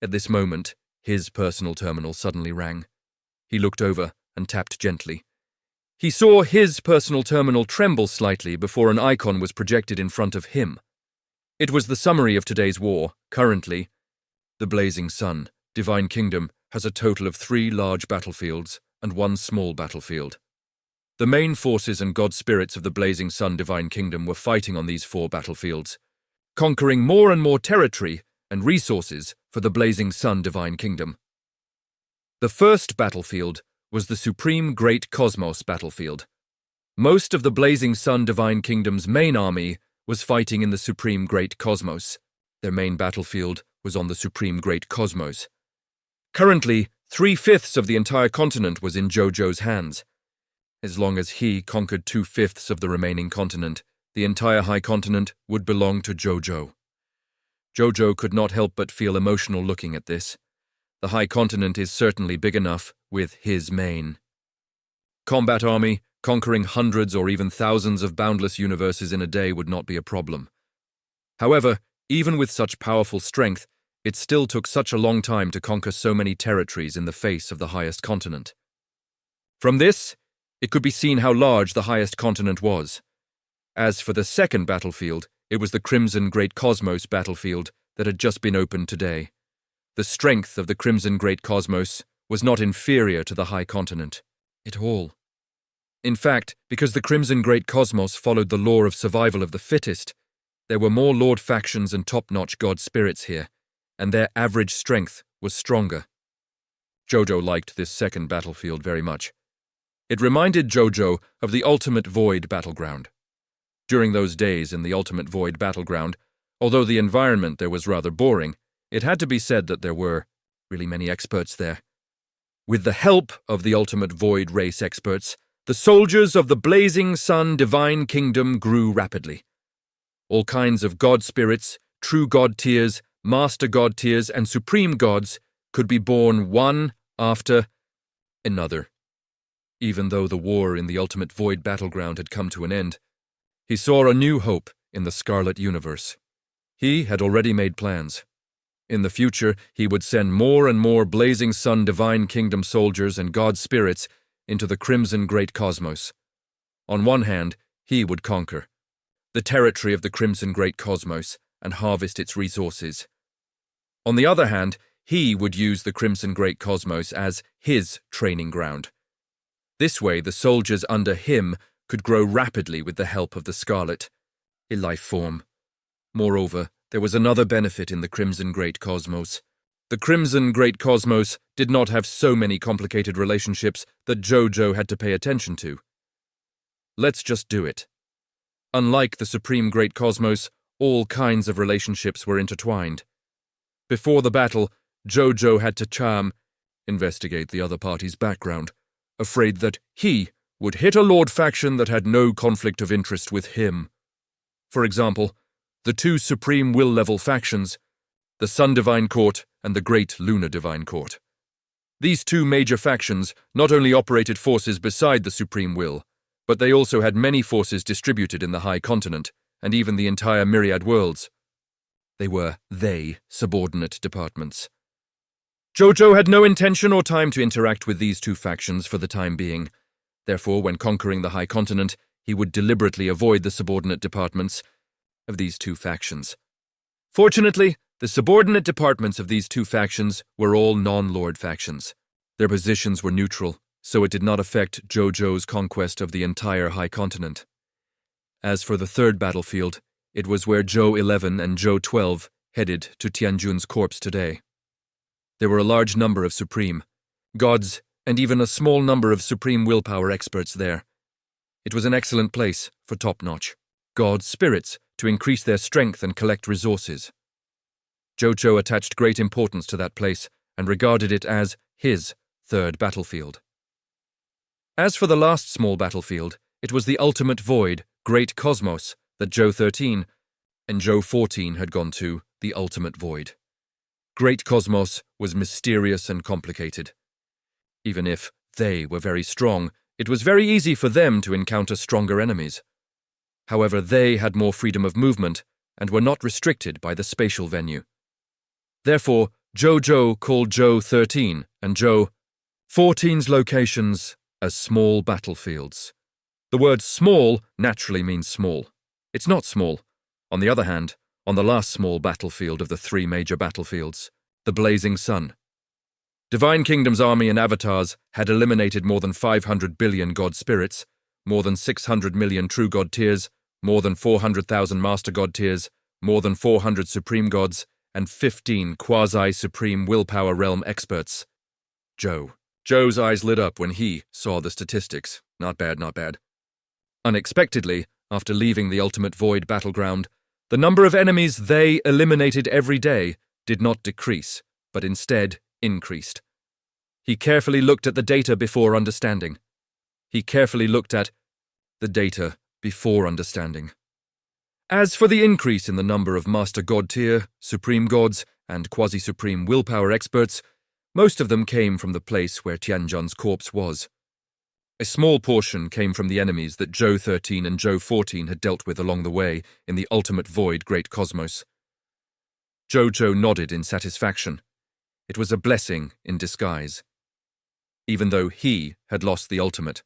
At this moment, his personal terminal suddenly rang. He looked over and tapped gently. He saw his personal terminal tremble slightly before an icon was projected in front of him. It was the summary of today's war. Currently, the Blazing Sun, Divine Kingdom, has a total of 3 large battlefields and 1 small battlefield. The main forces and god spirits of the Blazing Sun Divine Kingdom were fighting on these 4 battlefields, conquering more and more territory and resources for the Blazing Sun Divine Kingdom. The first battlefield was the Supreme Great Cosmos battlefield. Most of the Blazing Sun Divine Kingdom's main army was fighting in the Supreme Great Cosmos. Their main battlefield was on the Supreme Great Cosmos. Currently, 3/5 of the entire continent was in Zhou Zhou's hands. As long as he conquered 2/5 of the remaining continent, the entire high continent would belong to Zhou Zhou. Zhou Zhou could not help but feel emotional looking at this. The high continent is certainly big enough with his main combat army. Conquering hundreds or even thousands of boundless universes in a day would not be a problem. However, even with such powerful strength, it still took such a long time to conquer so many territories in the face of the highest continent. From this, it could be seen how large the highest continent was. As for the second battlefield, it was the Crimson Great Cosmos battlefield that had just been opened today. The strength of the Crimson Great Cosmos was not inferior to the high continent at all. In fact, because the Crimson Great Cosmos followed the law of survival of the fittest, there were more lord factions and top-notch god spirits here, and their average strength was stronger. Zhou Zhou liked this second battlefield very much. It reminded Zhou Zhou of the Ultimate Void battleground. During those days in the Ultimate Void battleground, although the environment there was rather boring, it had to be said that there were really many experts there. With the help of the Ultimate Void race experts, the soldiers of the Blazing Sun Divine Kingdom grew rapidly. All kinds of god spirits, true god tiers, master god tiers, and supreme gods could be born one after another. Even though the war in the Ultimate Void battleground had come to an end, he saw a new hope in the Scarlet Universe. He had already made plans. In the future, he would send more and more Blazing Sun Divine Kingdom soldiers and god spirits into the Crimson Great Cosmos. On one hand, he would conquer the territory of the Crimson Great Cosmos and harvest its resources. On the other hand, he would use the Crimson Great Cosmos as his training ground. This way, the soldiers under him could grow rapidly with the help of the Scarlet life form. Moreover, there was another benefit in the Crimson Great Cosmos. The Crimson Great Cosmos did not have so many complicated relationships that Zhou Zhou had to pay attention to. Let's just do it. Unlike the Supreme Great Cosmos, all kinds of relationships were intertwined. Before the battle, Zhou Zhou had to investigate the other party's background, afraid that he would hit a lord faction that had no conflict of interest with him. For example, the 2 Supreme Will level factions, the Sun Divine Court and the Great Lunar Divine Court. These 2 major factions not only operated forces beside the Supreme Will, but they also had many forces distributed in the High Continent and even the entire myriad worlds. They were subordinate departments. Zhou Zhou had no intention or time to interact with these 2 factions for the time being. Therefore, when conquering the High Continent, he would deliberately avoid the subordinate departments of these 2 factions. Fortunately, the subordinate departments of these 2 factions were all non-lord factions. Their positions were neutral, so it did not affect Zhou Zhou's conquest of the entire High Continent. As for the third battlefield, it was where Zhou 11 and Zhou 12 headed to Tianjun's corpse today. There were a large number of supreme gods and even a small number of supreme willpower experts there. It was an excellent place for top-notch god spirits to increase their strength and collect resources. Zhou Zhou attached great importance to that place and regarded it as his third battlefield. As for the last small battlefield, it was the Ultimate Void, Great Cosmos, that Zhou 13 and Zhou 14 had gone to, the Ultimate Void. Great Cosmos was mysterious and complicated. Even if they were very strong, it was very easy for them to encounter stronger enemies. However, they had more freedom of movement and were not restricted by the spatial venue. Therefore, Zhou Zhou called Zhou 13 and Zhou 14's locations as small battlefields. The word small naturally means small. It's not small. On the other hand, on the last small battlefield of the three major battlefields, the blazing sun, Divine Kingdom's army and avatars had eliminated more than 500 billion god spirits, more than 600 million true god tiers, more than 400,000 master god tiers, more than 400 supreme gods, and 15 quasi-supreme willpower realm experts. Zhou's eyes lit up when he saw the statistics. Not bad, not bad. Unexpectedly, after leaving the ultimate void battleground, the number of enemies they eliminated every day did not decrease, but instead increased. He carefully looked at the data before understanding. As for the increase in the number of Master God tier, Supreme Gods, and quasi-supreme willpower experts, most of them came from the place where Tianzhan's corpse was. A small portion came from the enemies that Zhou 13 and Zhou 14 had dealt with along the way in the ultimate void great cosmos. Zhou Zhou nodded in satisfaction. It was a blessing in disguise. Even though he had lost the ultimate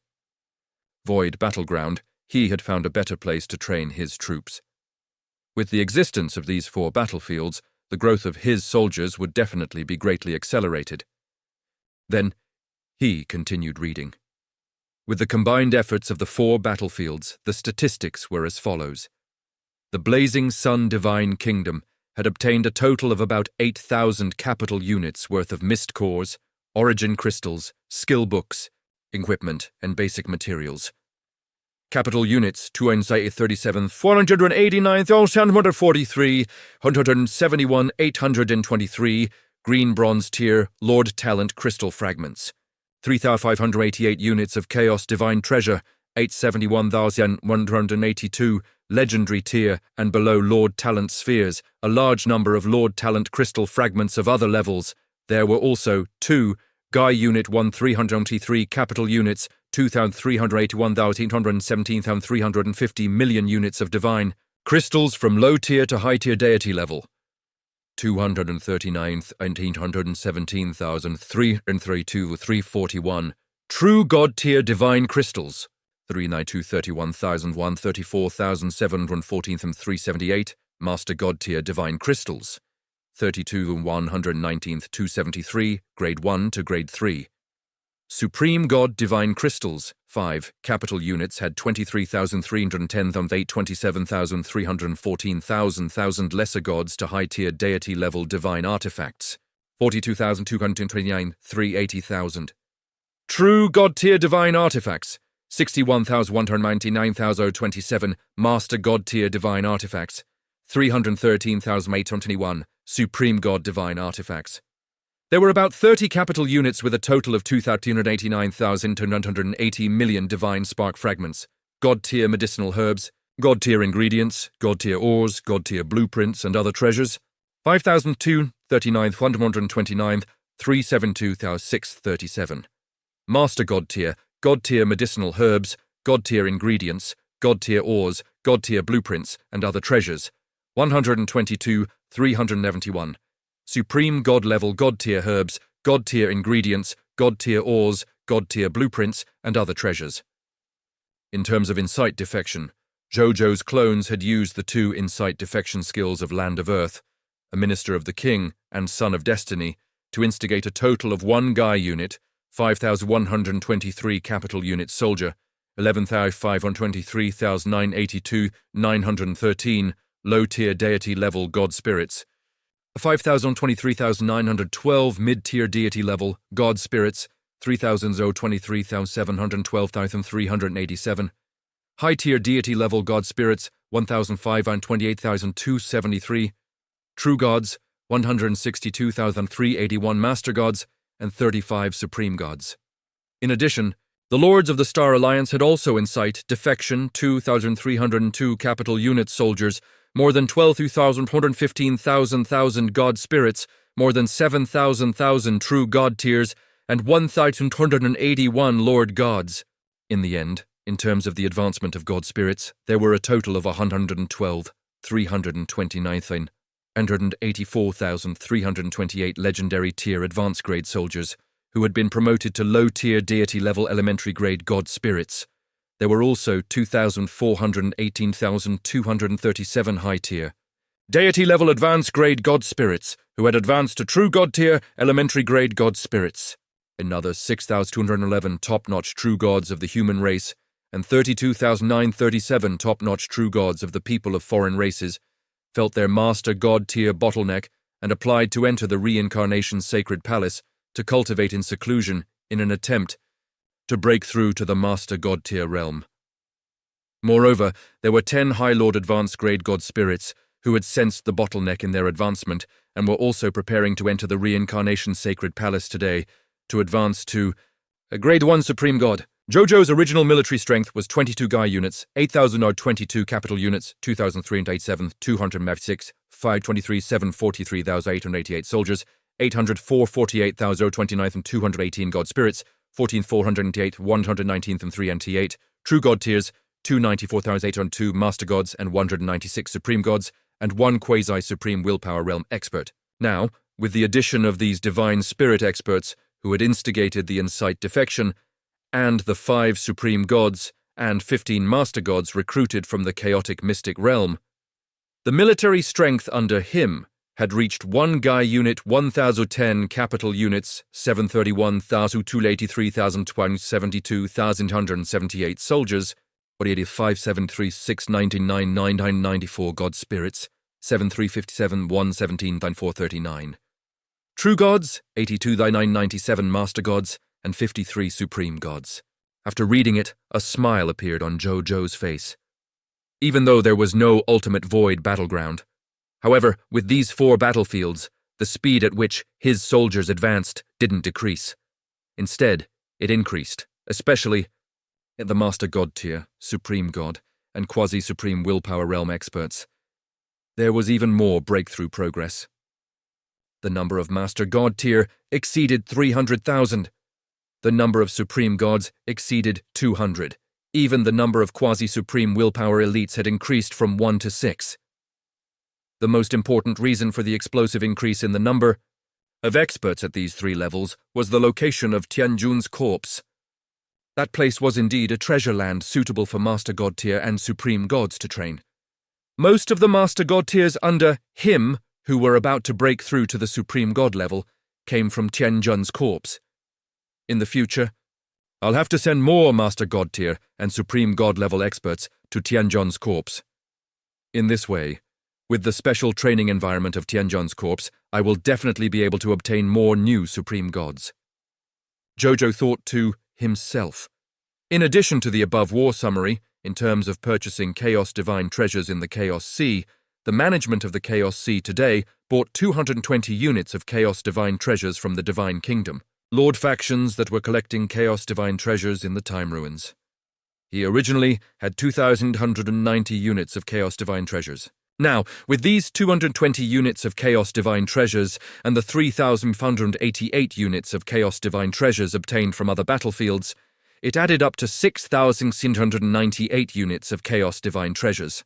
void battleground, he had found a better place to train his troops. With the existence of these 4 battlefields, the growth of his soldiers would definitely be greatly accelerated. Then, he continued reading. With the combined efforts of the 4 battlefields, the statistics were as follows. The Blazing Sun Divine Kingdom had obtained a total of about 8,000 capital units worth of mist cores, origin crystals, skill books, equipment, and basic materials. Capital units 237 489,743, 171 823, green bronze tier Lord Talent crystal fragments. 3,588 units of Chaos Divine Treasure, 871,182, Legendary Tier and below Lord Talent Spheres, a large number of Lord Talent Crystal fragments of other levels. There were also 2 Guy Unit 1,323 Capital Units, 2,381,817,350 million units of Divine Crystals from low tier to high tier deity level. 239,817,332,341 True God tier Divine Crystals, 392,31,134,714 Master God tier Divine Crystals, 32,119,273 Grade 1 to Grade 3. Supreme God Divine Crystals, 5 capital units had 23,310,827,314,000 lesser gods to high-tier deity-level divine artifacts, 42,229, 380,000. True God-tier divine artifacts, 61,199,027 Master God-tier divine artifacts, 313,821 Supreme God divine artifacts. There were about 30 capital units with a total of 289,280 million divine spark fragments, God-tier medicinal herbs, God-tier ingredients, God-tier ores, God-tier blueprints, and other treasures, 5,239,129, 372,637. Master God-tier medicinal herbs, God-tier ingredients, God-tier ores, God-tier blueprints, and other treasures, 122,371. Supreme God-level God-tier herbs, God-tier ingredients, God-tier ores, God-tier blueprints, and other treasures. In terms of insight defection, Zhou Zhou's clones had used the 2 insight defection skills of Land of Earth, a Minister of the King and Son of Destiny, to instigate a total of 1 Guy unit, 5,123 capital unit soldier, 11,523,982, 913 low-tier deity-level god spirits, 5,023,912 mid-tier deity-level god spirits, 3,023,712,387, high-tier deity-level god spirits, 1,528,273, true gods, 162,381 master gods, and 35 supreme gods. In addition, the Lords of the Star Alliance had also in sight defection 2,302 capital unit soldiers, more than 12,415,000 god spirits, more than 7,000 true god tiers, and 1,281 Lord gods. In the end, in terms of the advancement of god spirits, there were a total of 112, 329 184,328 legendary tier advanced grade soldiers who had been promoted to low-tier deity-level elementary grade god spirits. There were also 2,418,237 high-tier deity-level advanced grade god spirits who had advanced to true god tier elementary grade god spirits. Another 6,211 top-notch true gods of the human race and 32,937 top-notch true gods of the people of foreign races felt their master god tier bottleneck and applied to enter the reincarnation's sacred palace to cultivate in seclusion in an attempt to break through to the master god tier realm. Moreover, there were 10 High Lord advanced grade god spirits who had sensed the bottleneck in their advancement and were also preparing to enter the reincarnation's sacred palace today to advance to a grade 1 supreme god. Zhou Zhou's original military strength was 22 Guy units, 8,022 capital units, 2,387, 206, 523, 743,888 soldiers, 804,48,029 and 218 god spirits, 14,488, 119th and 3 NT8, true god tiers, 294,802 master gods and 196 supreme gods, and 1 quasi-supreme willpower realm expert. Now, with the addition of these divine spirit experts who had instigated the incite defection, and the 5 supreme gods and 15 master gods recruited from the chaotic mystic realm, the military strength under him had reached 1 Guy unit, 1,010 capital units, 731,283,272,178 soldiers, 573,699,994 god spirits, 7,357, 117, 439. True gods, 82,997 master gods, and 53 supreme gods. After reading it, a smile appeared on Zhou Zhou's face. Even though there was no ultimate void battleground. However, with these 4 battlefields, the speed at which his soldiers advanced didn't decrease. Instead, it increased, especially at the Master God tier, Supreme God, and quasi-supreme willpower realm experts. There was even more breakthrough progress. The number of Master God tier exceeded 300,000. The number of Supreme Gods exceeded 200. Even the number of quasi-supreme willpower elites had increased from 1 to 6. The most important reason for the explosive increase in the number of experts at these 3 levels was the location of Tianjun's corpse. That place was indeed a treasure land suitable for Master God tier and Supreme Gods to train. Most of the Master God tiers under him, who were about to break through to the Supreme God level, came from Tianjun's corpse. In the future, I'll have to send more Master God tier and Supreme God level experts to Tianjun's corpse. In this way, with the special training environment of Tianjun's corpse, I will definitely be able to obtain more new Supreme Gods. Zhou Zhou thought to himself. In addition to the above war summary, in terms of purchasing Chaos Divine treasures in the Chaos Sea, the management of the Chaos Sea today bought 220 units of Chaos Divine treasures from the Divine Kingdom, Lord factions that were collecting Chaos Divine treasures in the Time Ruins. He originally had 2,190 units of Chaos Divine treasures. Now, with these 220 units of Chaos Divine treasures and the 3,588 units of Chaos Divine treasures obtained from other battlefields, it added up to 6,698 units of Chaos Divine treasures.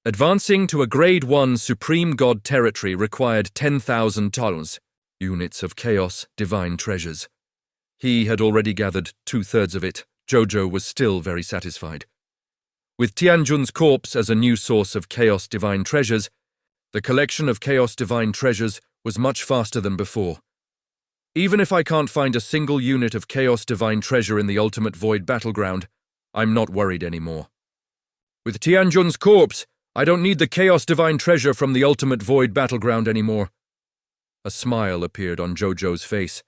Advancing to a Grade 1 Supreme God territory required 10,000 tons, units of Chaos Divine treasures. He had already gathered 2/3 of it. Zhou Zhou was still very satisfied. With Tianjun's corpse as a new source of Chaos Divine treasures, the collection of Chaos Divine treasures was much faster than before. Even if I can't find a single unit of Chaos Divine treasure in the Ultimate Void battleground, I'm not worried anymore. With Tianjun's corpse, I don't need the Chaos Divine treasure from the Ultimate Void battleground anymore. A smile appeared on Zhou Zhou's face.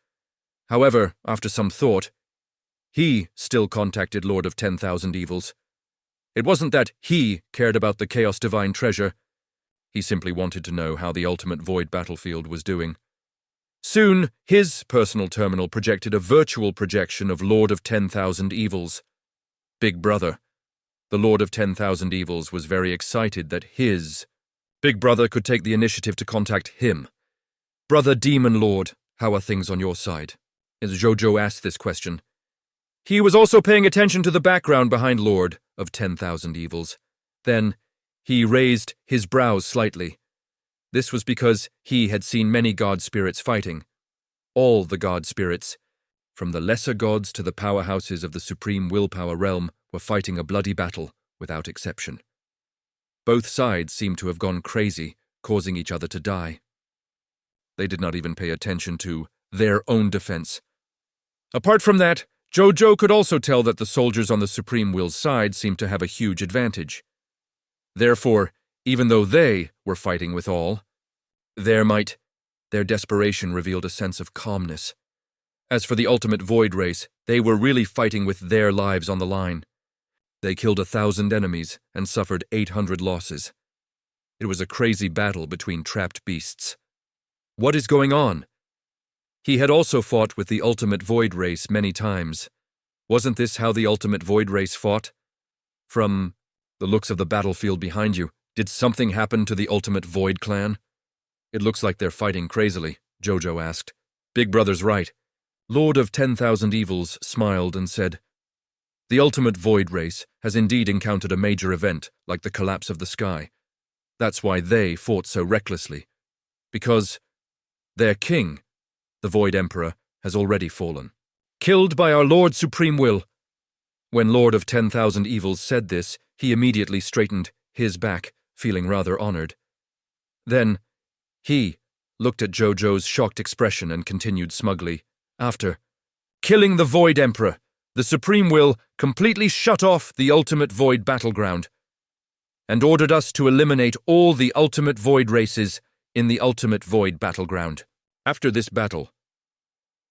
However, after some thought, he still contacted Lord of 10,000 Evils. It wasn't that he cared about the Chaos Divine treasure. He simply wanted to know how the Ultimate Void battlefield was doing. Soon, his personal terminal projected a virtual projection of Lord of 10,000 Evils. Big Brother. The Lord of 10,000 Evils was very excited that his Big Brother could take the initiative to contact him. Brother Demon Lord, how are things on your side? As Zhou Zhou asked this question, he was also paying attention to the background behind Lord of 10,000 Evils. Then, he raised his brows slightly. This was because he had seen many god spirits fighting. All the god spirits, from the lesser gods to the powerhouses of the supreme willpower realm, were fighting a bloody battle without exception. Both sides seemed to have gone crazy, causing each other to die. They did not even pay attention to their own defense. Apart from that, Zhou Zhou could also tell that the soldiers on the Supreme Will's side seemed to have a huge advantage. Therefore, even though they were fighting with all, their desperation revealed a sense of calmness. As for the ultimate void race, they were really fighting with their lives on the line. They killed 1,000 enemies and suffered 800 losses. It was a crazy battle between trapped beasts. What is going on? He had also fought with the ultimate void race many times. Wasn't this how the ultimate void race fought? From the looks of the battlefield behind you, did something happen to the ultimate void clan? It looks like they're fighting crazily, Zhou Zhou asked. Big Brother's right. Lord of 10,000 Evils smiled and said, The ultimate void race has indeed encountered a major event, like the collapse of the sky. That's why they fought so recklessly. Because their king, the Void Emperor, has already fallen. Killed by our Lord Supreme Will. When Lord of 10,000 Evils said this, he immediately straightened his back, feeling rather honored. Then, he looked at Zhou Zhou's shocked expression and continued smugly, After killing the Void Emperor, the Supreme Will completely shut off the ultimate void battleground and ordered us to eliminate all the ultimate void races in the ultimate void battleground. After this battle,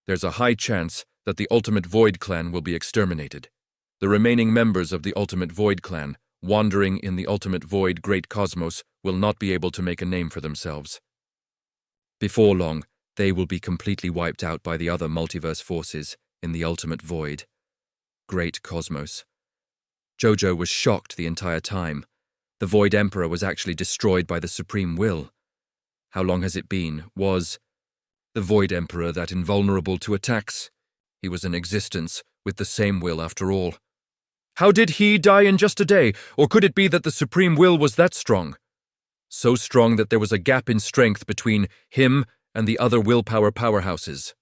there's a high chance that the ultimate void clan will be exterminated. The remaining members of the ultimate void clan, wandering in the ultimate void great cosmos, will not be able to make a name for themselves. Before long, they will be completely wiped out by the other multiverse forces in the ultimate void great cosmos. Zhou Zhou was shocked the entire time. The Void Emperor was actually destroyed by the Supreme Will. How long has it been? Was the Void Emperor that invulnerable to attacks? He was in existence with the same will after all. How did he die in just a day? Or could it be that the Supreme Will was that strong? So strong that there was a gap in strength between him and the other willpower powerhouses.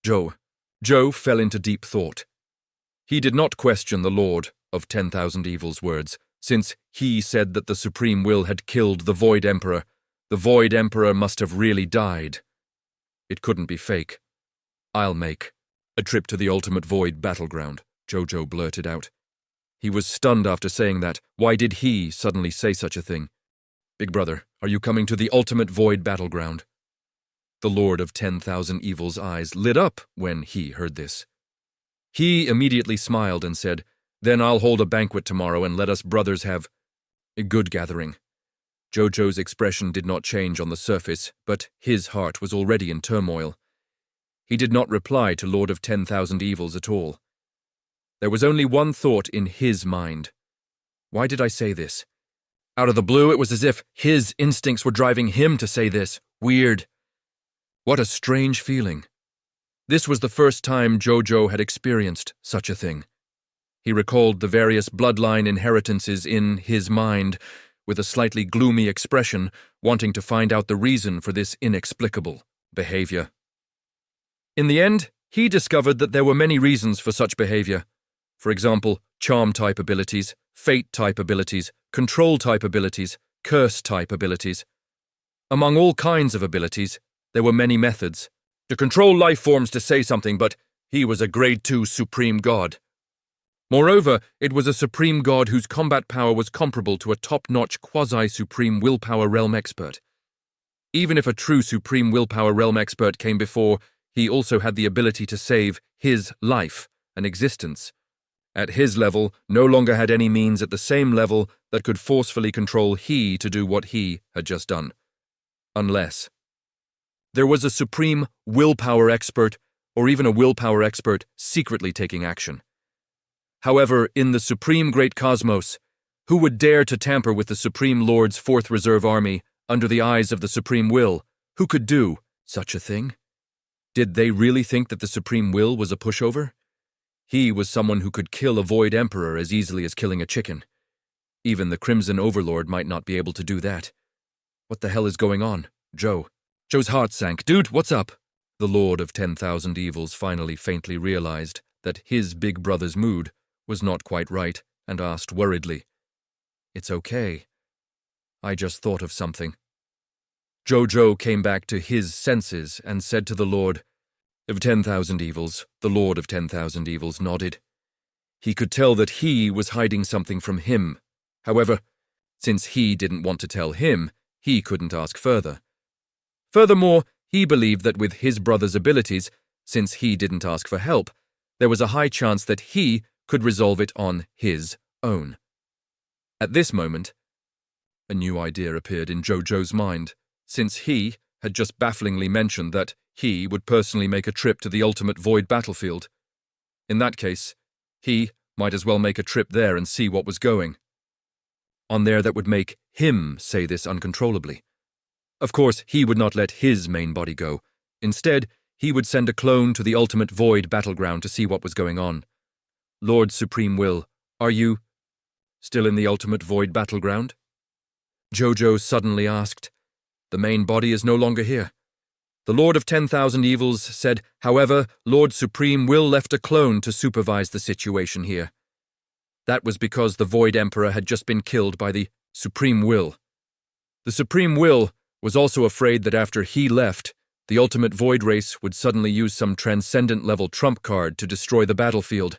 Zhou fell into deep thought. He did not question the Lord of 10,000 Evils' words, since he said that the Supreme Will had killed the Void Emperor. The Void Emperor must have really died. It couldn't be fake. I'll make a trip to the ultimate void battleground, Zhou Zhou blurted out. He was stunned after saying that. Why did he suddenly say such a thing? Big Brother, are you coming to the ultimate void battleground? The Lord of 10,000 Evils' eyes lit up when he heard this. He immediately smiled and said, Then I'll hold a banquet tomorrow and let us brothers have a good gathering. Zhou Zhou's expression did not change on the surface, but his heart was already in turmoil. He did not reply to Lord of 10,000 Evils at all. There was only one thought in his mind. Why did I say this? Out of the blue, it was as if his instincts were driving him to say this. Weird. What a strange feeling. This was the first time Zhou Zhou had experienced such a thing. He recalled the various bloodline inheritances in his mind, with a slightly gloomy expression, wanting to find out the reason for this inexplicable behavior. In the end, he discovered that there were many reasons for such behavior. For example, charm-type abilities, fate-type abilities, control-type abilities, curse-type abilities. Among all kinds of abilities, there were many methods. To control life forms to say something, but he was a grade 2 supreme god. Moreover, it was a supreme god whose combat power was comparable to a top-notch quasi-supreme willpower realm expert. Even if a true supreme willpower realm expert came before, he also had the ability to save his life and existence. At his level, no longer had any means at the same level that could forcefully control he to do what he had just done. Unless there was a supreme willpower expert, or even a willpower expert secretly taking action. However, in the supreme great cosmos, who would dare to tamper with the Supreme Lord's 4th Reserve Army under the eyes of the Supreme Will? Who could do such a thing? Did they really think that the Supreme Will was a pushover? He was someone who could kill a Void Emperor as easily as killing a chicken. Even the Crimson Overlord might not be able to do that. What the hell is going on? Zhou. Zhou's heart sank. Dude, what's up? The Lord of 10,000 Evils finally faintly realized that his big brother's mood was not quite right and asked worriedly, It's okay. I just thought of something. Zhou Zhou came back to his senses and said to the Lord of 10,000 Evils. The Lord of 10,000 Evils nodded. He could tell that he was hiding something from him. However, since he didn't want to tell him, he couldn't ask further. Furthermore, he believed that with his brother's abilities, since he didn't ask for help, there was a high chance that he could resolve it on his own. At this moment, a new idea appeared in Zhou Zhou's mind, since he had just bafflingly mentioned that he would personally make a trip to the ultimate void battlefield. In that case, he might as well make a trip there and see what was going on there that would make him say this uncontrollably. Of course, he would not let his main body go. Instead, he would send a clone to the ultimate void battleground to see what was going on. Lord Supreme Will, are you still in the ultimate void battleground? Zhou Zhou suddenly asked. The main body is no longer here. The Lord of 10,000 Evils said, however, Lord Supreme Will left a clone to supervise the situation here. That was because the Void Emperor had just been killed by the Supreme Will. The Supreme Will was also afraid that after he left, the ultimate Void race would suddenly use some transcendent-level trump card to destroy the battlefield.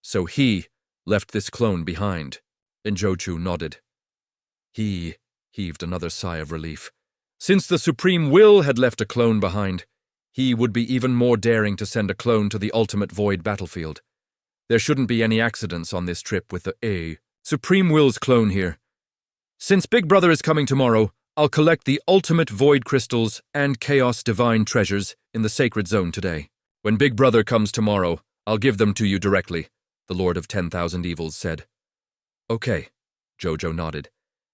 So he left this clone behind. And Zhou Zhou nodded. He heaved another sigh of relief. Since the Supreme Will had left a clone behind, he would be even more daring to send a clone to the ultimate Void battlefield. There shouldn't be any accidents on this trip with the Supreme Will's clone here. Since Big Brother is coming tomorrow, I'll collect the ultimate Void crystals and Chaos Divine treasures in the Sacred Zone today. When Big Brother comes tomorrow, I'll give them to you directly, the Lord of 10,000 Evils said. Okay, Zhou Zhou nodded.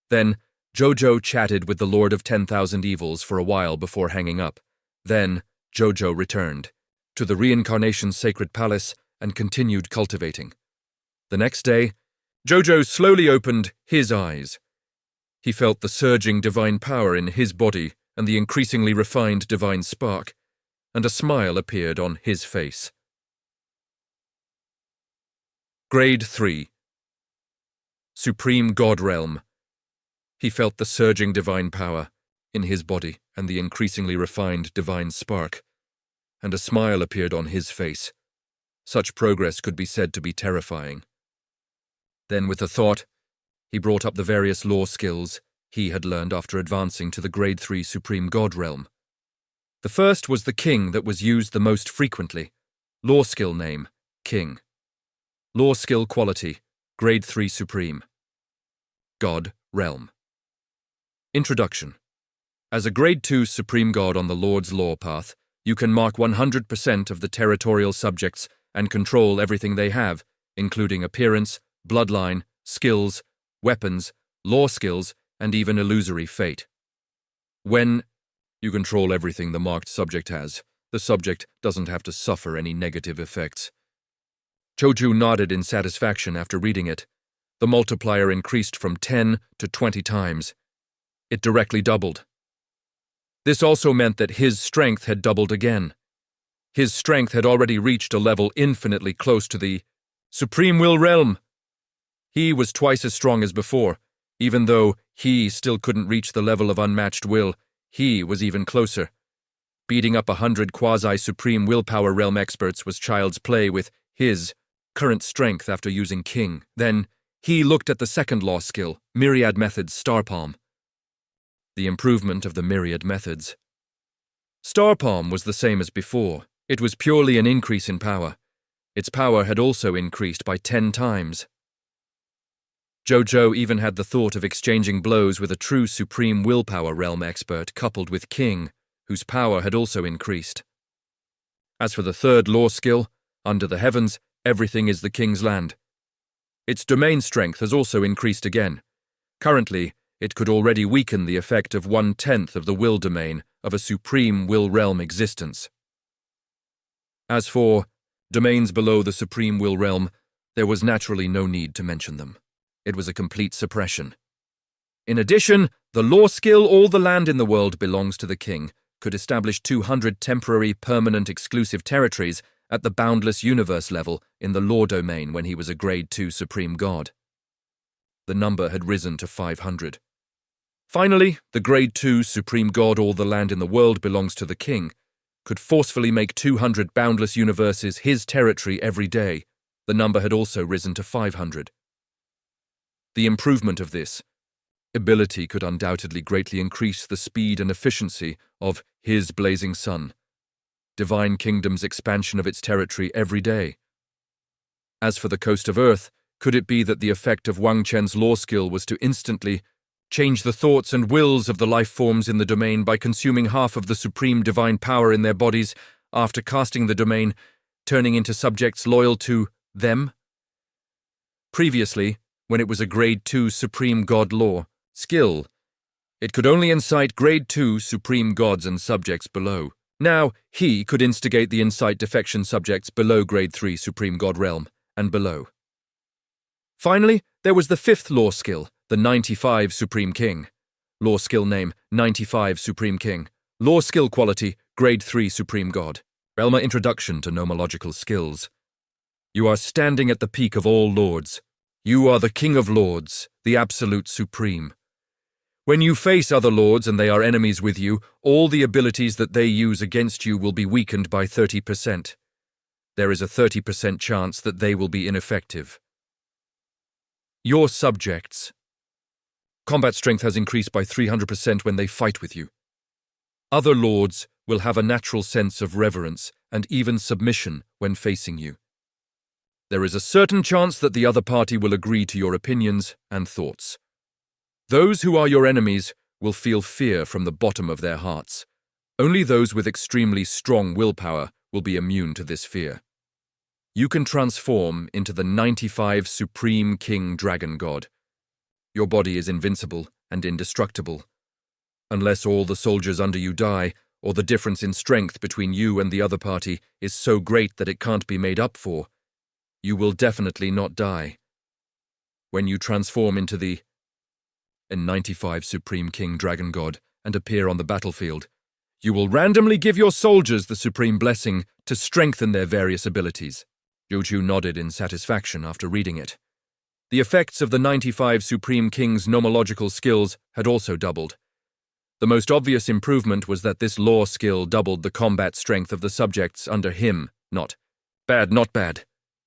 Then, Zhou Zhou chatted with the Lord of 10,000 Evils for a while before hanging up. Then, Zhou Zhou returned to the Reincarnation Sacred Palace and continued cultivating. The next day, Zhou Zhou slowly opened his eyes. He felt the surging divine power in his body and the increasingly refined divine spark, and a smile appeared on his face. Grade 3. Supreme God Realm. He felt the surging divine power in his body and the increasingly refined divine spark, and a smile appeared on his face. Such progress could be said to be terrifying. Then, with a thought, he brought up the various law skills he had learned after advancing to the Grade 3 Supreme God Realm. The first was the King that was used the most frequently. Law skill name, King. Law skill quality, Grade 3 Supreme. God Realm. Introduction. As a Grade 2 Supreme God on the Lord's Law path, you can mark 100% of the territorial subjects and control everything they have, including appearance, bloodline, skills, weapons, law skills, and even illusory fate. When you control everything the marked subject has, the subject doesn't have to suffer any negative effects. Zhou Zhou nodded in satisfaction after reading it. The multiplier increased from 10 to 20 times. It directly doubled. This also meant that his strength had doubled again. His strength had already reached a level infinitely close to the Supreme Will Realm. He was twice as strong as before. Even though he still couldn't reach the level of unmatched will, he was even closer. Beating up 100 quasi-supreme willpower realm experts was child's play with his current strength after using King. Then, he looked at the second law skill, Myriad Methods Star Palm. The improvement of the Myriad Methods. Star Palm was the same as before. It was purely an increase in power. Its power had also increased by 10 times. Zhou Zhou even had the thought of exchanging blows with a true supreme willpower realm expert coupled with King, whose power had also increased. As for the third law skill, Under the Heavens, everything is the King's land. Its domain strength has also increased again. Currently, it could already weaken the effect of 1/10 of the will domain of a supreme will realm existence. As for domains below the supreme will realm, there was naturally no need to mention them. It was a complete suppression. In addition, The law skill all the land in the world belongs to the king could establish 200 temporary, permanent, exclusive territories at the boundless universe level in the law domain when he was a Grade 2 supreme god. The number had risen to 500. Finally, the Grade 2 supreme god all the land in the world belongs to the king could forcefully make 200 boundless universes his territory every day. The number had also risen to 500. The improvement of this ability could undoubtedly greatly increase the speed and efficiency of his blazing sun, divine kingdom's expansion of its territory every day. As for the coast of Earth, could it be that the effect of Wang Chen's law skill was to instantly change the thoughts and wills of the life forms in the domain by consuming half of the supreme divine power in their bodies after casting the domain, turning into subjects loyal to them? Previously, when it was a Grade 2 supreme god law skill, it could only incite Grade 2 supreme gods and subjects below. Now, he could instigate the incite defection subjects below Grade 3 supreme god realm and below. Finally, there was the 5th law skill, the 95 Supreme King. Law skill name, 95 Supreme King. Law skill quality, Grade 3 Supreme God. Realma Introduction to Nomological Skills. You are standing at the peak of all lords. You are the King of Lords, the Absolute Supreme. When you face other lords and they are enemies with you, all the abilities that they use against you will be weakened by 30%. There is a 30% chance that they will be ineffective. Your subjects. Combat strength has increased by 300% when they fight with you. Other lords will have a natural sense of reverence and even submission when facing you. There is a certain chance that the other party will agree to your opinions and thoughts. Those who are your enemies will feel fear from the bottom of their hearts. Only those with extremely strong willpower will be immune to this fear. You can transform into the 95 Supreme King Dragon God. Your body is invincible and indestructible. Unless all the soldiers under you die, or the difference in strength between you and the other party is so great that it can't be made up for, you will definitely not die. When you transform into the 95 Supreme King Dragon God and appear on the battlefield, you will randomly give your soldiers the supreme blessing to strengthen their various abilities. Zhou Zhou nodded in satisfaction after reading it. The effects of the 95 Supreme King's nomological skills had also doubled. The most obvious improvement was that this law skill doubled the combat strength of the subjects under him. Not bad.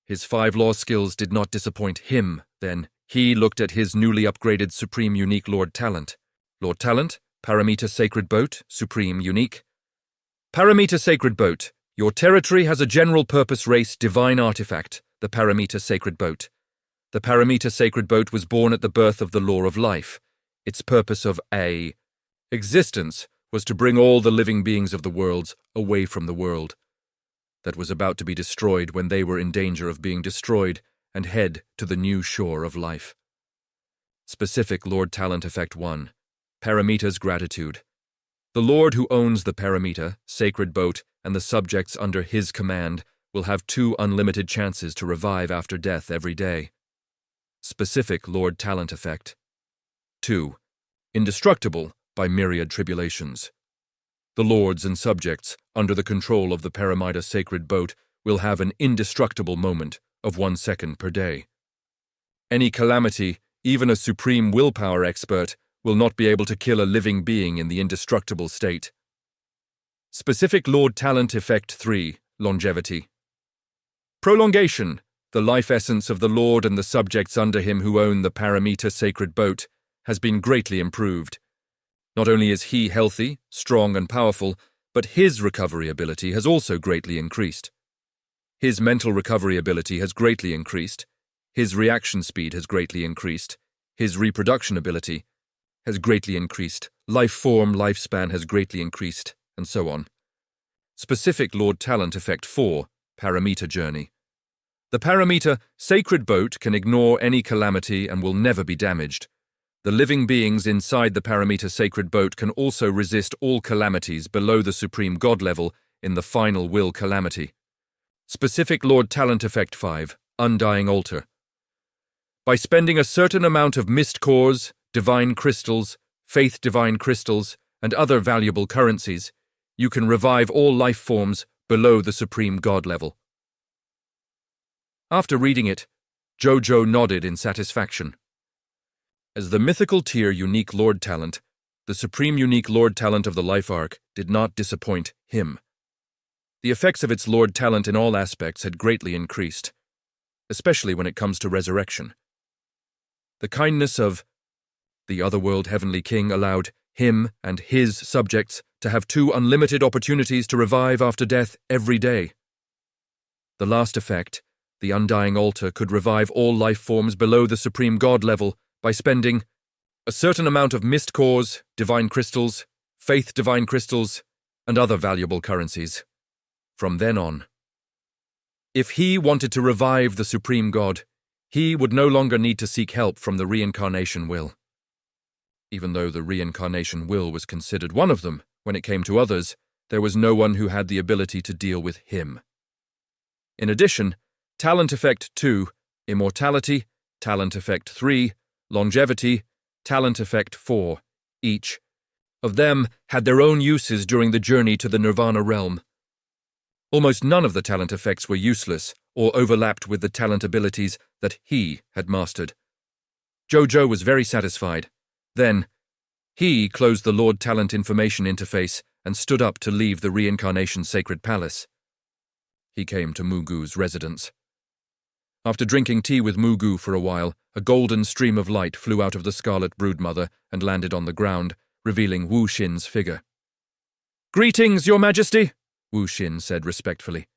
His 5 law skills did not disappoint him, then. He looked at his newly upgraded Supreme Unique Lord Talent. Lord Talent, Parameter Sacred Boat, Supreme Unique. Parameter Sacred Boat. Your territory has a general-purpose race divine artifact, the Parameter Sacred Boat. The Parameter Sacred Boat was born at the birth of the law of life. Its purpose of existence was to bring all the living beings of the worlds away from the world that was about to be destroyed when they were in danger of being destroyed and head to the new shore of life. Specific Lord Talent Effect 1. Parameter's Gratitude. The Lord who owns the Parameter, Sacred Boat, and the subjects under his command will have 2 unlimited chances to revive after death every day. Specific Lord Talent Effect. 2. Indestructible by myriad tribulations. The lords and subjects under the control of the Parameter Sacred Boat will have an indestructible moment of 1 second per day. Any calamity, even a supreme willpower expert, will not be able to kill a living being in the indestructible state. Specific Lord Talent Effect 3. Longevity. Prolongation. The life essence of the Lord and the subjects under him who own the Parameter Sacred Boat has been greatly improved. Not only is he healthy, strong, and powerful, but his recovery ability has also greatly increased. His mental recovery ability has greatly increased. His reaction speed has greatly increased. His reproduction ability has greatly increased. Life form, lifespan has greatly increased, and so on. Specific Lord Talent Effect 4. Parameter Journey. The Parameter Sacred Boat can ignore any calamity and will never be damaged. The living beings inside the Parameter Sacred Boat can also resist all calamities below the Supreme God level in the Final Will Calamity. Specific Lord Talent Effect 5. Undying Altar. By spending a certain amount of mist cores, divine crystals, faith divine crystals, and other valuable currencies, you can revive all life forms below the supreme god level. After reading it, Zhou Zhou nodded in satisfaction. As the mythical tier unique lord talent, the supreme unique lord talent of the life arc did not disappoint him. The effects of its lord talent in all aspects had greatly increased, especially when it comes to resurrection. The kindness of the otherworld heavenly king allowed him and his subjects to have 2 unlimited opportunities to revive after death every day. The last effect, the undying altar, could revive all life forms below the supreme god level by spending a certain amount of mist cores, divine crystals, faith divine crystals, and other valuable currencies. From then on, if he wanted to revive the supreme god, he would no longer need to seek help from the reincarnation will. Even though the reincarnation will was considered one of them, when it came to others, there was no one who had the ability to deal with him. In addition, Talent Effect 2, Immortality, Talent Effect 3, Longevity, Talent Effect 4, each of them had their own uses during the journey to the Nirvana realm. Almost none of the talent effects were useless or overlapped with the talent abilities that he had mastered. Zhou Zhou was very satisfied. Then, he closed the Lord Talent Information interface and stood up to leave the Reincarnation Sacred Palace. He came to Mugu's residence. After drinking tea with Mugu for a while, a golden stream of light flew out of the Scarlet Broodmother and landed on the ground, revealing Wu Xin's figure. "Greetings, Your Majesty," Wu Xin said respectfully.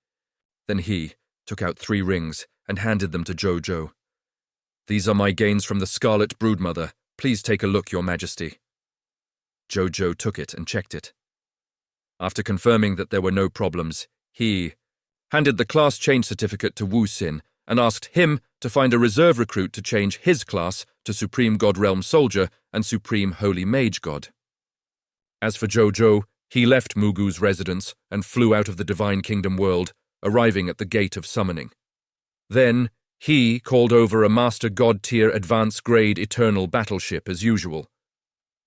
Then he took out 3 rings and handed them to Zhou Zhou. "These are my gains from the Scarlet Broodmother. Please take a look, Your Majesty." Zhou Zhou took it and checked it. After confirming that there were no problems, he handed the class change certificate to Wu Xin and asked him to find a reserve recruit to change his class to Supreme God Realm Soldier and Supreme Holy Mage God. As for Zhou Zhou, he left Mugu's residence and flew out of the Divine Kingdom world, arriving at the Gate of Summoning. Then, he called over a Master God Tier Advanced Grade Eternal Battleship as usual.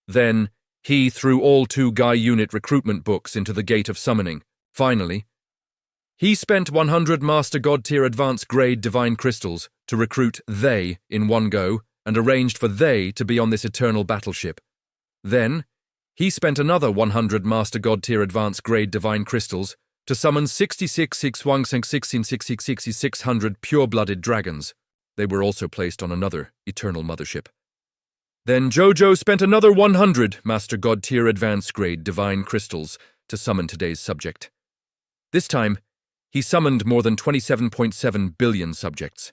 Then, he threw all 2 Guy Unit recruitment books into the Gate of Summoning. Finally, he spent 100 Master God Tier Advanced Grade Divine Crystals to recruit they in one go and arranged for they to be on this eternal battleship. Then, he spent another 100 Master God Tier Advanced Grade Divine Crystals to summon 600 pure-blooded dragons. They were also placed on another eternal mothership. Then Zhou Zhou spent another 100 Master God Tier Advanced Grade Divine Crystals to summon today's subject. This time, he summoned more than 27.7 billion subjects.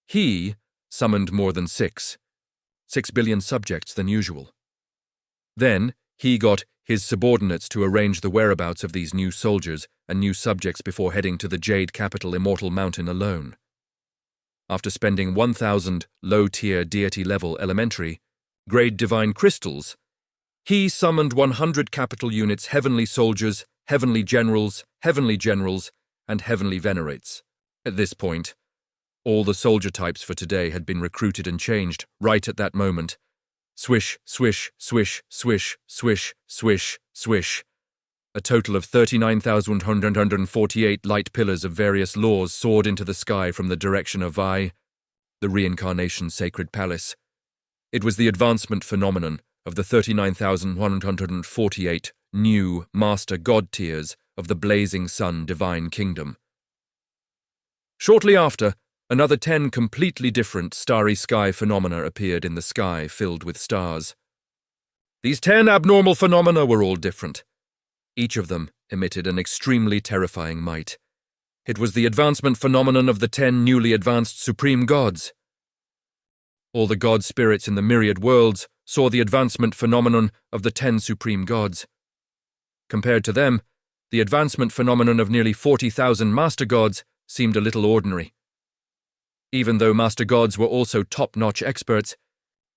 He summoned more than 6 billion subjects than usual. Then, he got his subordinates to arrange the whereabouts of these new soldiers and new subjects before heading to the Jade Capital Immortal Mountain alone. After spending 1,000 low-tier deity-level elementary grade divine crystals, he summoned 100 capital units heavenly soldiers, heavenly generals, and heavenly venerates. At this point, all the soldier types for today had been recruited and changed right at that moment. Swish, swish, swish, swish, swish, swish, swish. A total of 39,148 light pillars of various laws soared into the sky from the direction of the Reincarnation Sacred Palace. It was the advancement phenomenon of the 39,148 new Master God tiers of the Blazing Sun Divine Kingdom. Shortly after, another 10 completely different starry sky phenomena appeared in the sky filled with stars. These 10 abnormal phenomena were all different. Each of them emitted an extremely terrifying might. It was the advancement phenomenon of the 10 newly advanced supreme gods. All the god spirits in the myriad worlds saw the advancement phenomenon of the 10 supreme gods. Compared to them, the advancement phenomenon of nearly 40,000 master gods seemed a little ordinary. Even though master gods were also top-notch experts,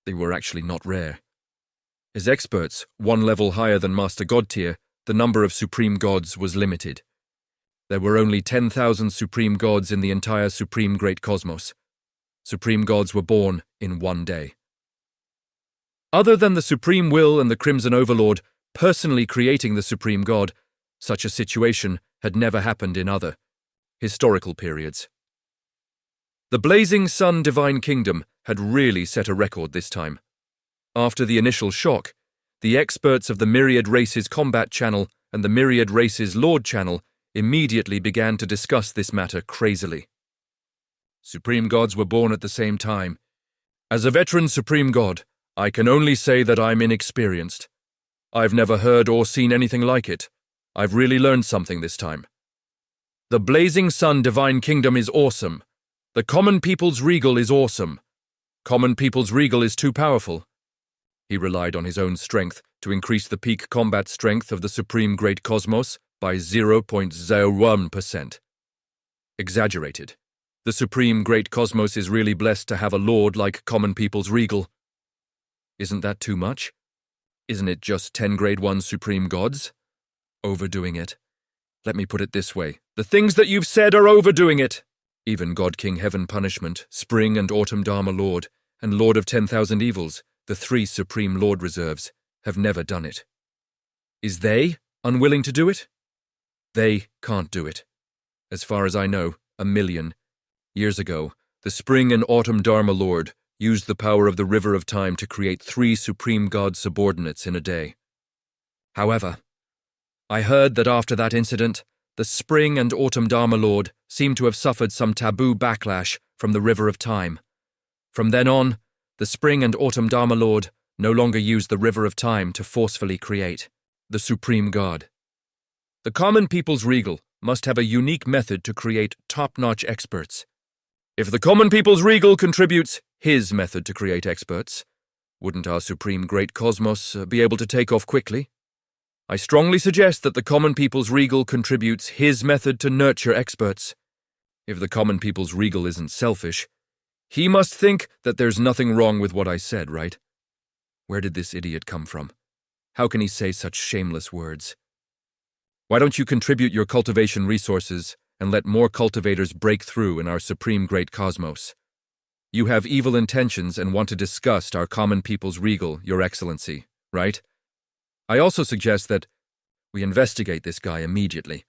they were actually not rare. As experts, one level higher than master god tier, the number of supreme gods was limited. There were only 10,000 supreme gods in the entire supreme great cosmos. Supreme gods were born in one day. Other than the Supreme Will and the Crimson Overlord personally creating the Supreme God, such a situation had never happened in other historical periods. The Blazing Sun Divine Kingdom had really set a record this time. After the initial shock, the experts of the Myriad Races Combat Channel and the Myriad Races Lord Channel immediately began to discuss this matter crazily. Supreme Gods were born at the same time. As a veteran Supreme God, I can only say that I'm inexperienced. I've never heard or seen anything like it. I've really learned something this time. The Blazing Sun Divine Kingdom is awesome. The Common People's Regal is awesome. Common People's Regal is too powerful. He relied on his own strength to increase the peak combat strength of the Supreme Great Cosmos by 0.01%. Exaggerated. The Supreme Great Cosmos is really blessed to have a lord like Common People's Regal. Isn't that too much? Isn't it just 10 Grade 1 Supreme Gods? Overdoing it. Let me put it this way. The things that you've said are overdoing it. Even God King Heaven Punishment, Spring and Autumn Dharma Lord, and Lord of 10,000 Evils, the 3 Supreme Lord Reserves, have never done it. Is they unwilling to do it? They can't do it. As far as I know, 1,000,000 years ago, the Spring and Autumn Dharma Lord used the power of the River of Time to create 3 Supreme God subordinates in a day. However, I heard that after that incident, the Spring and Autumn Dharma Lord seemed to have suffered some taboo backlash from the River of Time. From then on, the Spring and Autumn Dharma Lord no longer used the River of Time to forcefully create the Supreme God. The Common People's Regal must have a unique method to create top-notch experts. If the Common People's Regal contributes his method to create experts, wouldn't our Supreme Great Cosmos be able to take off quickly? I strongly suggest that the Common People's Regal contributes his method to nurture experts. If the Common People's Regal isn't selfish, he must think that there's nothing wrong with what I said, right? Where did this idiot come from? How can he say such shameless words? Why don't you contribute your cultivation resources and let more cultivators break through in our Supreme Great Cosmos? You have evil intentions and want to disgust our Common People's Regal, Your Excellency, right? I also suggest that we investigate this guy immediately.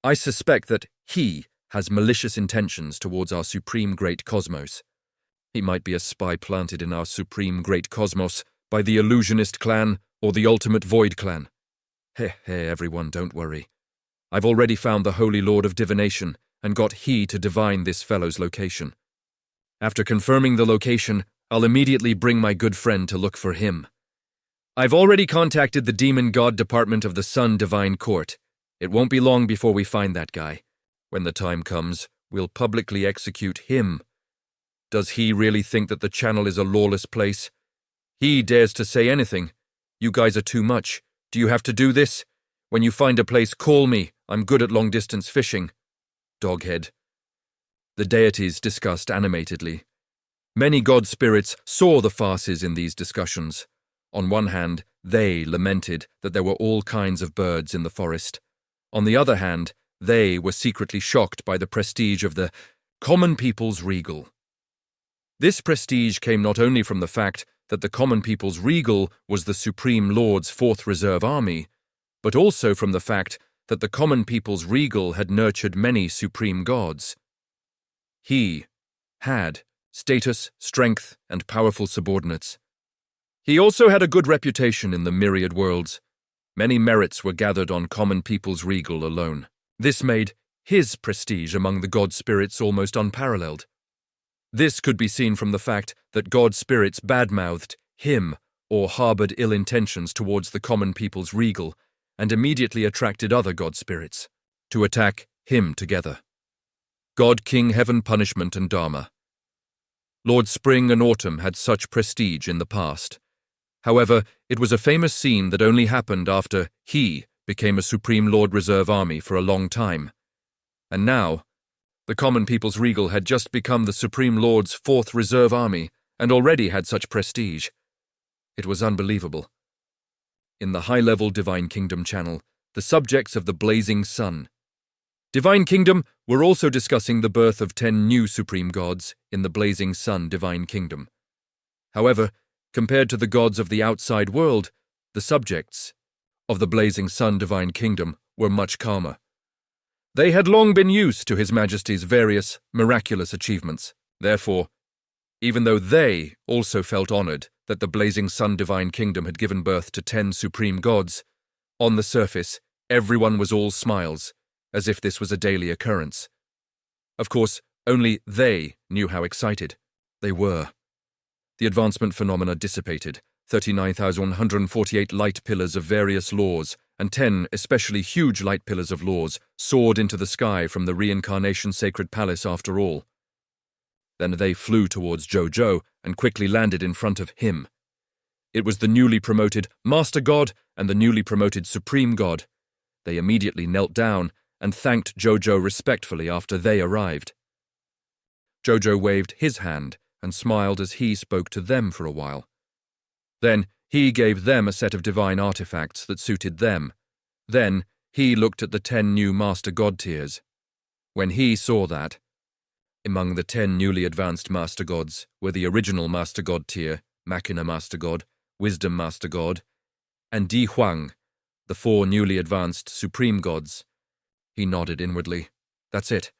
I suspect that he has malicious intentions towards our Supreme Great Cosmos. He might be a spy planted in our Supreme Great Cosmos by the Illusionist clan or the Ultimate Void clan. Hey, everyone, don't worry. I've already found the Holy Lord of Divination and got he to divine this fellow's location. After confirming the location, I'll immediately bring my good friend to look for him. I've already contacted the Demon God Department of the Sun Divine Court. It won't be long before we find that guy. When the time comes, we'll publicly execute him. Does he really think that the channel is a lawless place? He dares to say anything. You guys are too much. Do you have to do this? When you find a place, call me. I'm good at long-distance fishing. Doghead. The deities discussed animatedly. Many god spirits saw the farces in these discussions. On one hand, they lamented that there were all kinds of birds in the forest. On the other hand, they were secretly shocked by the prestige of the Common People's Regal. This prestige came not only from the fact that the Common People's Regal was the Supreme Lord's 4th Reserve Army, but also from the fact that the Common People's Regal had nurtured many supreme gods. He had status, strength, and powerful subordinates. He also had a good reputation in the myriad worlds. Many merits were gathered on Common People's Regal alone. This made his prestige among the god spirits almost unparalleled. This could be seen from the fact that god spirits badmouthed him or harbored ill intentions towards the Common People's Regal and immediately attracted other god spirits to attack him together. God King Heaven Punishment and Dharma. Lord Spring and Autumn had such prestige in the past. However, it was a famous scene that only happened after he became a Supreme Lord Reserve Army for a long time. And now, the Common People's Regal had just become the Supreme Lord's 4th Reserve Army and already had such prestige. It was unbelievable. In the high-level Divine Kingdom channel, the subjects of the Blazing Sun. Divine Kingdom were also discussing the birth of 10 new Supreme Gods in the Blazing Sun Divine Kingdom. However, Compared to the gods of the outside world, the subjects of the blazing sun divine kingdom were much calmer. They had long been used to His Majesty's various miraculous achievements. Therefore, even though they also felt honored that the blazing sun divine kingdom had given birth to 10 supreme gods, on the surface, everyone was all smiles, as if this was a daily occurrence. Of course, only they knew how excited they were. The advancement phenomena dissipated. 39,148 light pillars of various laws and 10 especially huge light pillars of laws soared into the sky from the reincarnation sacred palace after all. Then they flew towards Zhou Zhou and quickly landed in front of him. It was the newly promoted Master God and the newly promoted Supreme God. They immediately knelt down and thanked Zhou Zhou respectfully after they arrived. Zhou Zhou waved his hand and smiled as he spoke to them for a while. Then he gave them a set of divine artifacts that suited them. Then he looked at the 10 new Master God tiers. When he saw that, among the 10 newly advanced Master Gods were the original Master God tier, Machina Master God, Wisdom Master God, and Di Huang, the 4 newly advanced Supreme Gods. He nodded inwardly. That's it.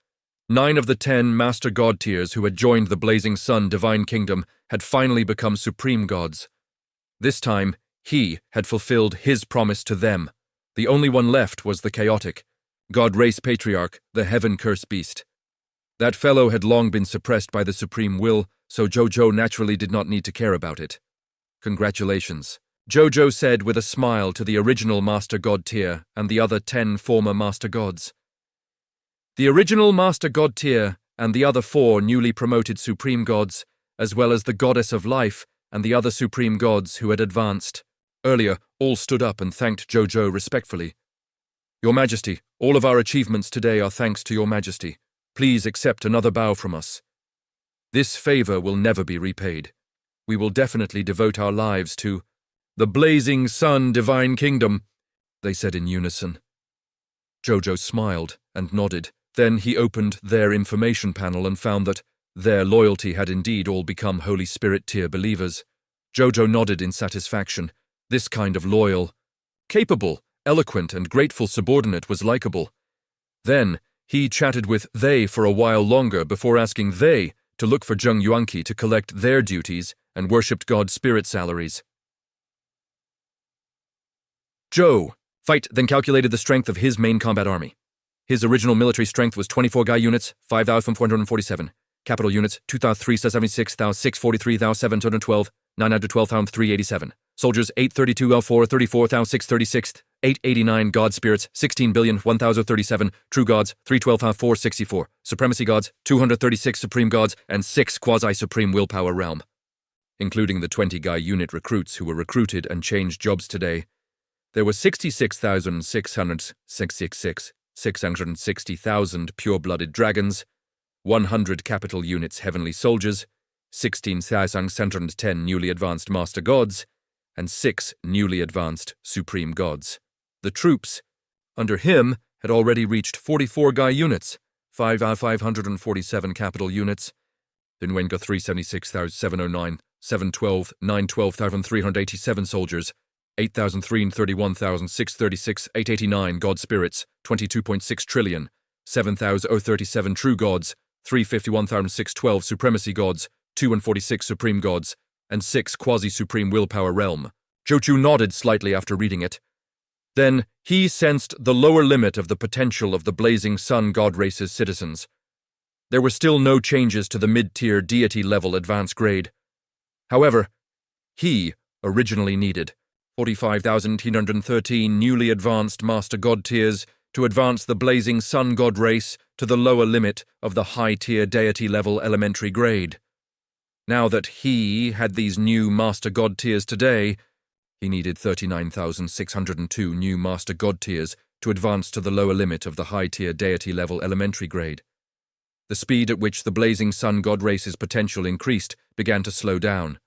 9 of the 10 Master God tiers who had joined the Blazing Sun Divine Kingdom had finally become Supreme Gods. This time, he had fulfilled his promise to them. The only one left was the chaotic God Race Patriarch, the Heaven Curse Beast. That fellow had long been suppressed by the Supreme Will, so Zhou Zhou naturally did not need to care about it. Congratulations, Zhou Zhou said with a smile to the original Master God tier and the other 10 former Master Gods. The original Master God tier and the other 4 newly promoted Supreme Gods, as well as the Goddess of Life and the other Supreme Gods who had advanced earlier, all stood up and thanked Zhou Zhou respectfully. Your Majesty, all of our achievements today are thanks to Your Majesty. Please accept another bow from us. This favor will never be repaid. We will definitely devote our lives to the Blazing Sun Divine Kingdom, they said in unison. Zhou Zhou smiled and nodded. Then he opened their information panel and found that their loyalty had indeed all become Holy Spirit tier believers. Zhou Zhou nodded in satisfaction. This kind of loyal, capable, eloquent, and grateful subordinate was likable. Then he chatted with they for a while longer before asking they to look for Zheng Yuanqi to collect their duties and worshipped God's spirit salaries. Zhou fight then calculated the strength of his main combat army. His original military strength was 24 guy units, 5,447. Capital units, 2,376, 643, 712, 912,387. Soldiers, 832, 4, 34,636, 889. God spirits, 16 billion, 1,037. True gods, 312, 464. Supremacy gods, 236 supreme gods, and 6 quasi-supreme willpower realm. Including the 20 guy unit recruits who were recruited and changed jobs today, there were 66,666, 660,000 pure-blooded dragons, 100 capital units heavenly soldiers, 16,610 newly advanced master gods, and 6 newly advanced supreme gods. The troops, under him, had already reached 44 guy units, 5,547 capital units, Manga 376,709, 712, 912,387 soldiers, 8,331,636, 889 god spirits, 22.6 trillion, 7,037 true gods, 351,612 supremacy gods, 246 supreme gods, and 6 quasi-supreme willpower realm. Zhou Zhou nodded slightly after reading it. Then he sensed the lower limit of the potential of the Blazing Sun God race's citizens. There were still no changes to the mid-tier deity-level advance grade. However, he originally needed 45,913 newly advanced Master God tiers to advance the Blazing Sun God race to the lower limit of the high-tier deity-level elementary grade. Now that he had these new Master God tiers today, he needed 39,602 new Master God tiers to advance to the lower limit of the high-tier deity-level elementary grade. The speed at which the Blazing Sun God race's potential increased began to slow down.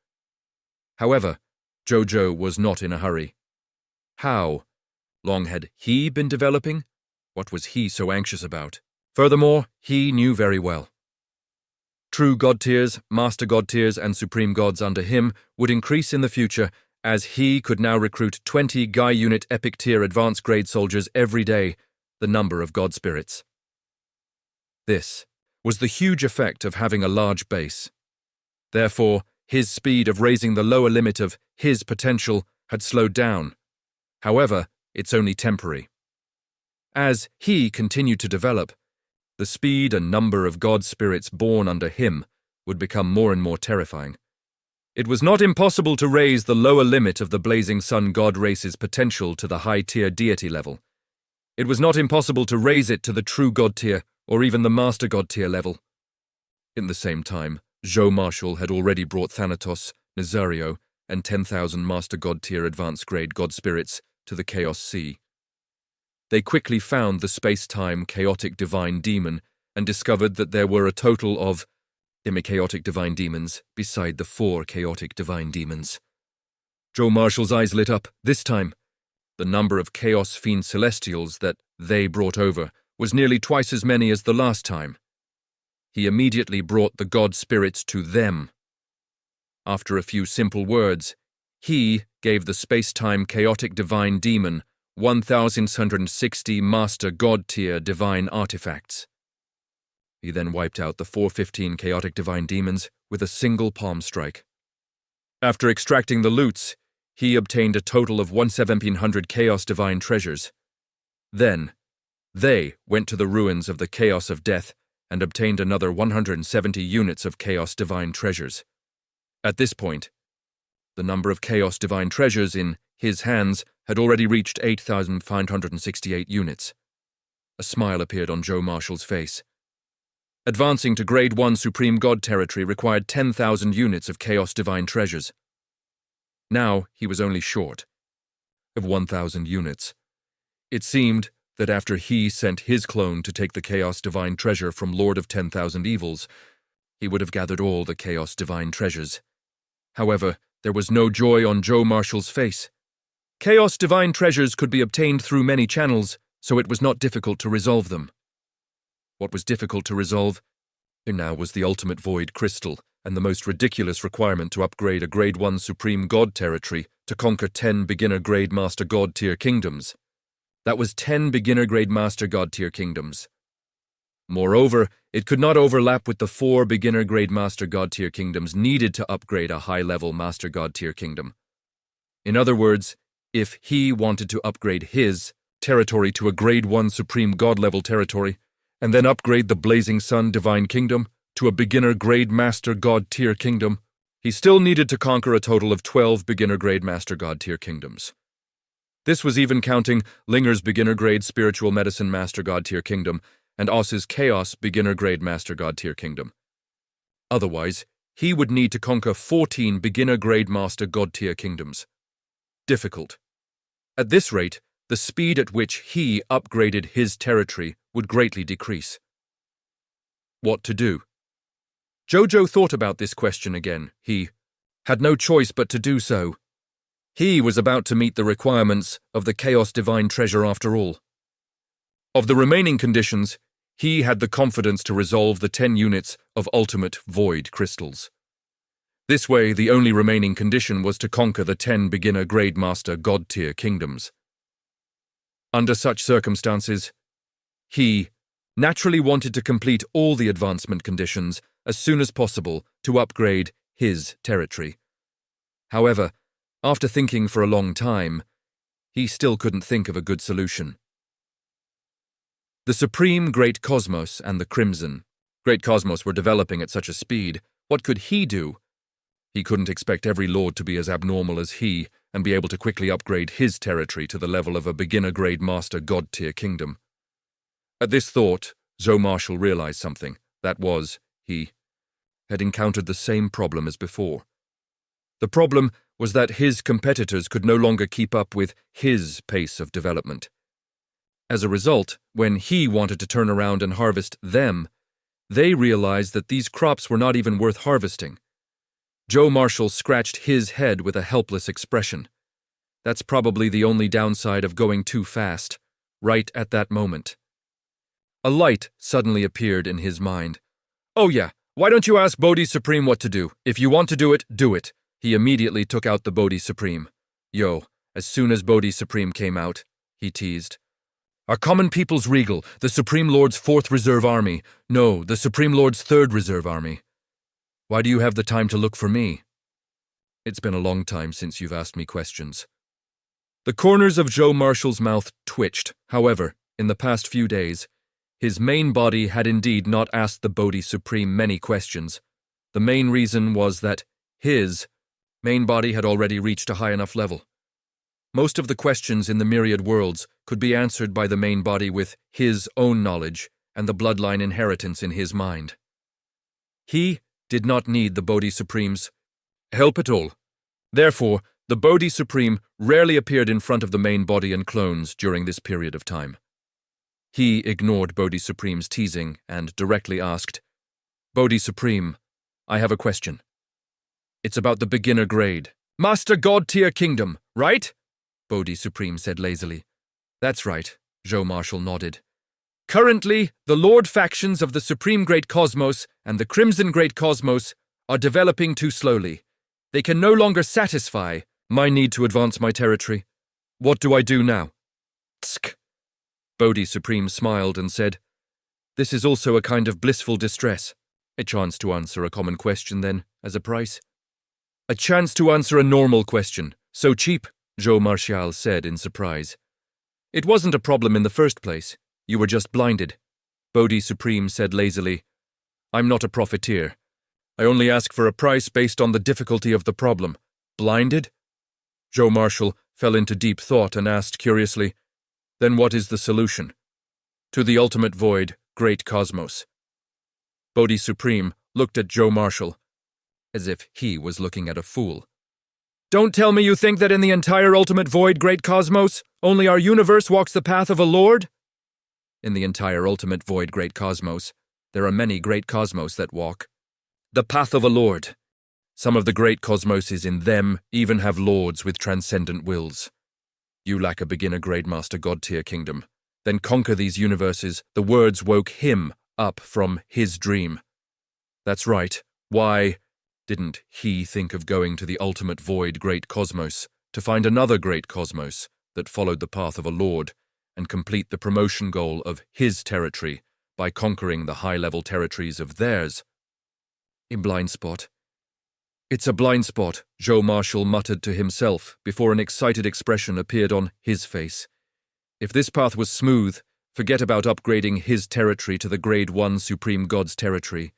However, Zhou Zhou was not in a hurry. How long had he been developing? What was he so anxious about? Furthermore, he knew very well. True God tiers, master God tiers, and supreme gods under him would increase in the future as he could now recruit 20 Guy Unit Epic Tier advanced grade soldiers every day, the number of God spirits. This was the huge effect of having a large base. Therefore, his speed of raising the lower limit of his potential had slowed down. However, it's only temporary. As he continued to develop, the speed and number of God spirits born under him would become more and more terrifying. It was not impossible to raise the lower limit of the Blazing Sun God race's potential to the high-tier deity level. It was not impossible to raise it to the true God tier or even the master God tier level. In the same time, Zhou Marshall had already brought Thanatos, Nazario, and 10,000 master God tier advanced grade God spirits to the Chaos Sea. They quickly found the space-time chaotic divine demon and discovered that there were a total of chaotic divine demons beside the 4 chaotic divine demons. Zhou Marshall's eyes lit up. This time, the number of chaos fiend celestials that they brought over was nearly twice as many as the last time. He immediately brought the god spirits to them. After a few simple words, he gave the space-time chaotic divine demon 1,660 master god tier divine artifacts. He then wiped out the 415 chaotic divine demons with a single palm strike. After extracting the loots, he obtained a total of 1,700 chaos divine treasures. Then, they went to the ruins of the Chaos of Death and obtained another 170 units of chaos divine treasures. At this point, the number of chaos divine treasures in his hands had already reached 8,568 units. A smile appeared on Zhou Marshall's face. Advancing to Grade 1 Supreme God territory required 10,000 units of Chaos Divine treasures. Now he was only short of 1,000 units. It seemed that after he sent his clone to take the Chaos Divine treasure from Lord of 10,000 Evils, he would have gathered all the Chaos Divine treasures. However, there was no joy on Zhou Marshall's face. Chaos Divine treasures could be obtained through many channels, so it was not difficult to resolve them. What was difficult to resolve now was the ultimate void crystal and the most ridiculous requirement to upgrade a Grade 1 Supreme God territory to conquer 10 beginner-grade Master God tier kingdoms. That was 10 beginner-grade Master God tier kingdoms. Moreover, it could not overlap with the 4 beginner-grade Master God tier kingdoms needed to upgrade a high-level Master God tier kingdom. In other words, if he wanted to upgrade his territory to a Grade 1 Supreme God-level territory, and then upgrade the Blazing Sun Divine Kingdom to a beginner-grade Master God tier kingdom, he still needed to conquer a total of 12 beginner-grade Master God tier kingdoms. This was even counting Linger's beginner-grade Spiritual Medicine Master God tier kingdom and Oss's Chaos beginner-grade Master God tier kingdom. Otherwise, he would need to conquer 14 beginner-grade Master God tier kingdoms. Difficult. At this rate, the speed at which he upgraded his territory would greatly decrease. What to do? Zhou Zhou thought about this question again. He had no choice but to do so. He was about to meet the requirements of the Chaos Divine treasure after all. Of the remaining conditions, he had the confidence to resolve the 10 units of ultimate void crystals. This way, the only remaining condition was to conquer the 10 beginner-grade Master God tier kingdoms. Under such circumstances, he naturally wanted to complete all the advancement conditions as soon as possible to upgrade his territory. However, after thinking for a long time, he still couldn't think of a good solution. The Supreme Great Cosmos and the Crimson Great Cosmos were developing at such a speed. What could he do? He couldn't expect every lord to be as abnormal as he and be able to quickly upgrade his territory to the level of a beginner-grade Master God tier kingdom. At this thought, Zhou Marshall realized something. That was, he had encountered the same problem as before. The problem was that his competitors could no longer keep up with his pace of development. As a result, when he wanted to turn around and harvest them, they realized that these crops were not even worth harvesting. Zhou Marshall scratched his head with a helpless expression. That's probably the only downside of going too fast, right at that moment. A light suddenly appeared in his mind. Oh yeah, Why don't you ask Bodhi Supreme what to do? If you want to do it, do it. He immediately took out the Bodhi Supreme. Yo, as soon as Bodhi Supreme came out, he teased. Our common people's regal, the Supreme Lord's 4th Reserve Army. No, the Supreme Lord's 3rd Reserve Army. Why do you have the time to look for me? It's been a long time since you've asked me questions. The corners of Zhou Marshall's mouth twitched. However, in the past few days, his main body had indeed not asked the Bodhi Supreme many questions. The main reason was that his main body had already reached a high enough level. Most of the questions in the myriad worlds could be answered by the main body with his own knowledge and the bloodline inheritance in his mind. He did not need the Bodhi Supreme's help at all. Therefore, the Bodhi Supreme rarely appeared in front of the main body and clones during this period of time. He ignored Bodhi Supreme's teasing and directly asked, Bodhi Supreme, I have a question. It's about the beginner grade. Master God tier kingdom, right? Bodhi Supreme said lazily. That's right, Zhou Marshall nodded. Currently, the Lord factions of the Supreme Great Cosmos and the Crimson Great Cosmos are developing too slowly. They can no longer satisfy my need to advance my territory. What do I do now? Tsk. Bodhi Supreme smiled and said, This is also a kind of blissful distress. A chance to answer a common question, then, as a price. A chance to answer a normal question. So cheap, Zhou Marshall said in surprise. It wasn't a problem in the first place. You were just blinded. Bodhi Supreme said lazily, I'm not a profiteer. I only ask for a price based on the difficulty of the problem. Blinded? Zhou Marshall fell into deep thought and asked curiously, Then what is the solution? To the ultimate void, great cosmos. Bodhi Supreme looked at Zhou Marshall, as if he was looking at a fool. Don't tell me you think that in the entire ultimate void, great cosmos, only our universe walks the path of a lord? In the entire ultimate void, great cosmos, there are many great cosmos that walk the path of a lord. Some of the great cosmoses in them even have lords with transcendent wills. You lack a beginner-grade Master God-tier kingdom. Then conquer these universes. The words woke him up from his dream. That's right. Why didn't he think of going to the ultimate void great cosmos to find another great cosmos that followed the path of a lord and complete the promotion goal of his territory by conquering the high-level territories of theirs? A blind spot. It's a blind spot, Zhou Marshall muttered to himself before an excited expression appeared on his face. If this path was smooth, forget about upgrading his territory to the Grade 1 Supreme God's territory.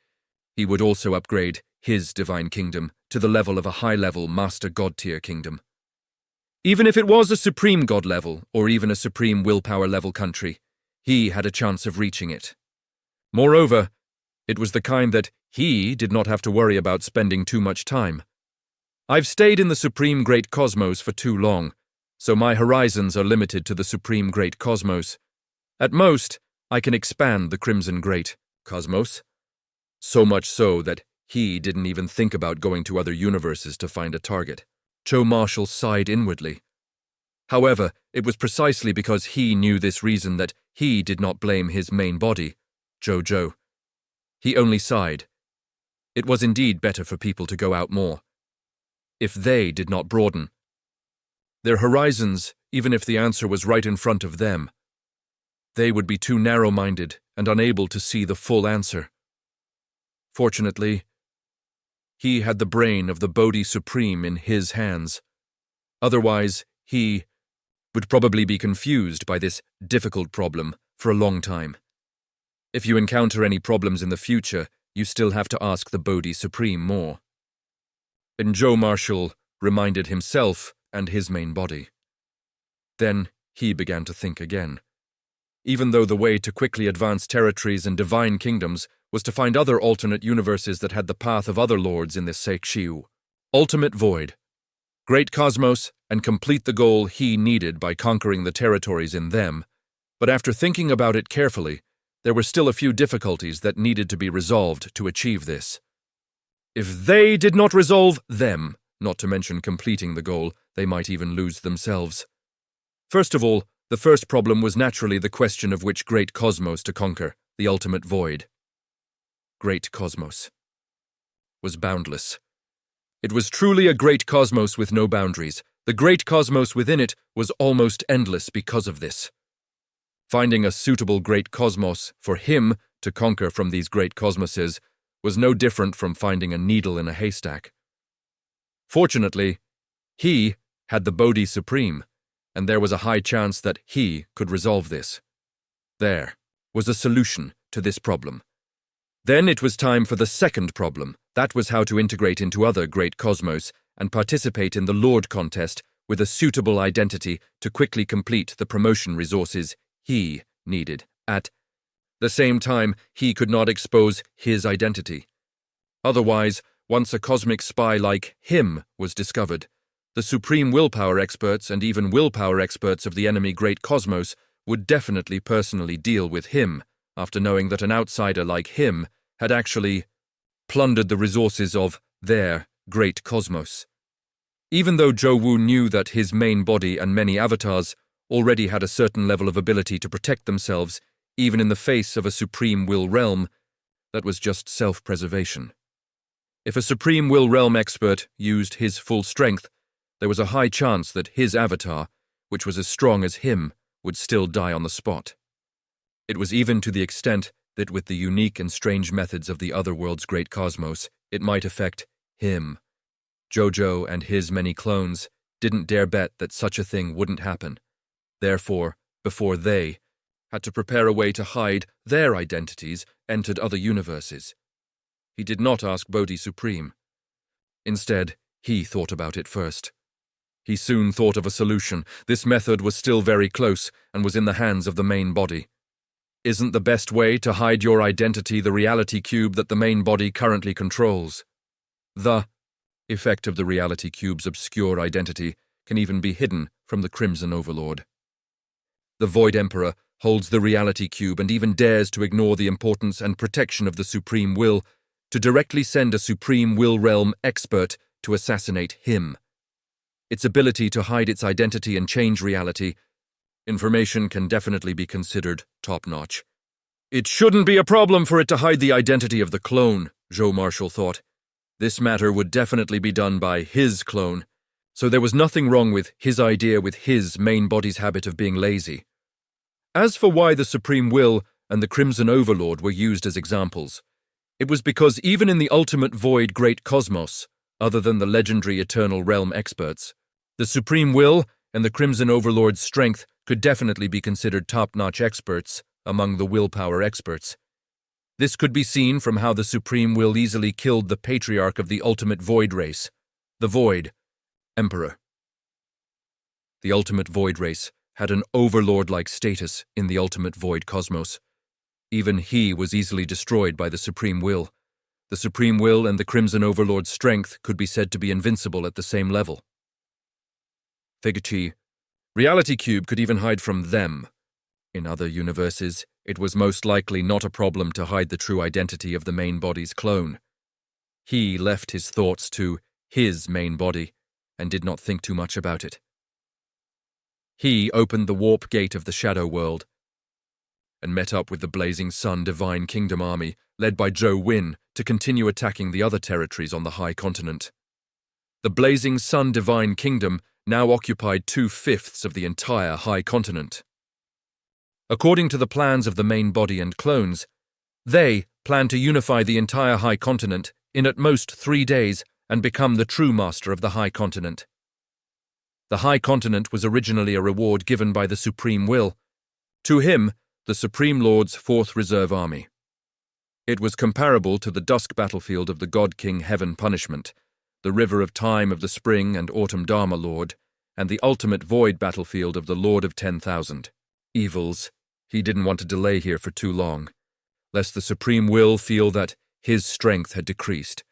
He would also upgrade his divine kingdom to the level of a high-level Master God-tier kingdom. Even if it was a Supreme God level, or even a Supreme Willpower level country, he had a chance of reaching it. Moreover, it was the kind that he did not have to worry about spending too much time. I've stayed in the Supreme Great Cosmos for too long, so my horizons are limited to the Supreme Great Cosmos. At most, I can expand the Crimson Great Cosmos. So much so that he didn't even think about going to other universes to find a target. Zhou Marshall sighed inwardly. However, it was precisely because he knew this reason that he did not blame his main body, Zhou Zhou. He only sighed. It was indeed better for people to go out more. If they did not broaden their horizons, even if the answer was right in front of them, they would be too narrow-minded and unable to see the full answer. Fortunately, he had the brain of the Bodhi Supreme in his hands. Otherwise, he would probably be confused by this difficult problem for a long time. If you encounter any problems in the future, you still have to ask the Bodhi Supreme more. And Zhou Marshall reminded himself and his main body. Then he began to think again. Even though the way to quickly advance territories and divine kingdoms was to find other alternate universes that had the path of other lords in this Seikshiu, ultimate void, great cosmos, and complete the goal he needed by conquering the territories in them, but after thinking about it carefully, there were still a few difficulties that needed to be resolved to achieve this. If they did not resolve them, not to mention completing the goal, they might even lose themselves. First of all, the first problem was naturally the question of which great cosmos to conquer, the ultimate void. Great cosmos. was boundless. It was truly a great cosmos with no boundaries. The great cosmos within it was almost endless because of this. Finding a suitable great cosmos for him to conquer from these great cosmoses was no different from finding a needle in a haystack. Fortunately, he had the Bodhi Supreme, and there was a high chance that he could resolve this. There was a solution to this problem. Then it was time for the second problem. That was how to integrate into other great cosmos and participate in the Lord contest with a suitable identity to quickly complete the promotion resources he needed. At the same time, he could not expose his identity. Otherwise, once a cosmic spy like him was discovered, the supreme willpower experts and even willpower experts of the enemy great cosmos would definitely personally deal with him after knowing that an outsider like him had actually plundered the resources of their great cosmos. Even though Zhou Zhou knew that his main body and many avatars already had a certain level of ability to protect themselves, even in the face of a supreme will realm, that was just self-preservation. If a supreme will realm expert used his full strength, there was a high chance that his avatar, which was as strong as him, would still die on the spot. It was even to the extent that with the unique and strange methods of the other world's great cosmos, it might affect him. Zhou Zhou and his many clones didn't dare bet that such a thing wouldn't happen. Therefore, before they had to prepare a way to hide their identities, entered other universes. He did not ask Bodhi Supreme. Instead, he thought about it first. He soon thought of a solution. This method was still very close and was in the hands of the main body. Isn't the best way to hide your identity the reality cube that the main body currently controls? The effect of the reality cube's obscure identity can even be hidden from the Crimson Overlord. The Void Emperor holds the reality cube and even dares to ignore the importance and protection of the Supreme Will to directly send a Supreme Will Realm expert to assassinate him. Its ability to hide its identity and change reality information can definitely be considered top-notch. It shouldn't be a problem for it to hide the identity of the clone, Zhou Marshall thought. This matter would definitely be done by his clone, so there was nothing wrong with his idea with his main body's habit of being lazy. As for why the Supreme Will and the Crimson Overlord were used as examples, it was because even in the ultimate void great cosmos, other than the legendary Eternal Realm experts, the Supreme Will and the Crimson Overlord's strength could definitely be considered top-notch experts among the willpower experts. This could be seen from how the Supreme Will easily killed the patriarch of the ultimate void race, the Void Emperor. The ultimate void race had an overlord-like status in the ultimate void cosmos. Even he was easily destroyed by the Supreme Will. The Supreme Will and the Crimson Overlord's strength could be said to be invincible at the same level. Figachi, Reality Cube could even hide from them. In other universes, it was most likely not a problem to hide the true identity of the main body's clone. He left his thoughts to his main body and did not think too much about it. He opened the warp gate of the Shadow World and met up with the Blazing Sun Divine Kingdom army, led by Zhou Win, to continue attacking the other territories on the High Continent. The Blazing Sun Divine Kingdom now occupied 2/5 of the entire High Continent. According to the plans of the main body and clones, they planned to unify the entire High Continent in at most 3 days and become the true master of the High Continent. The High Continent was originally a reward given by the Supreme Will to him, the Supreme Lord's 4th Reserve Army. It was comparable to the dusk battlefield of the God King Heaven Punishment, the River of Time of the Spring and Autumn Dharma Lord, and the ultimate void battlefield of the Lord of 10,000 Evils. He didn't want to delay here for too long, lest the Supreme Will feel that his strength had decreased.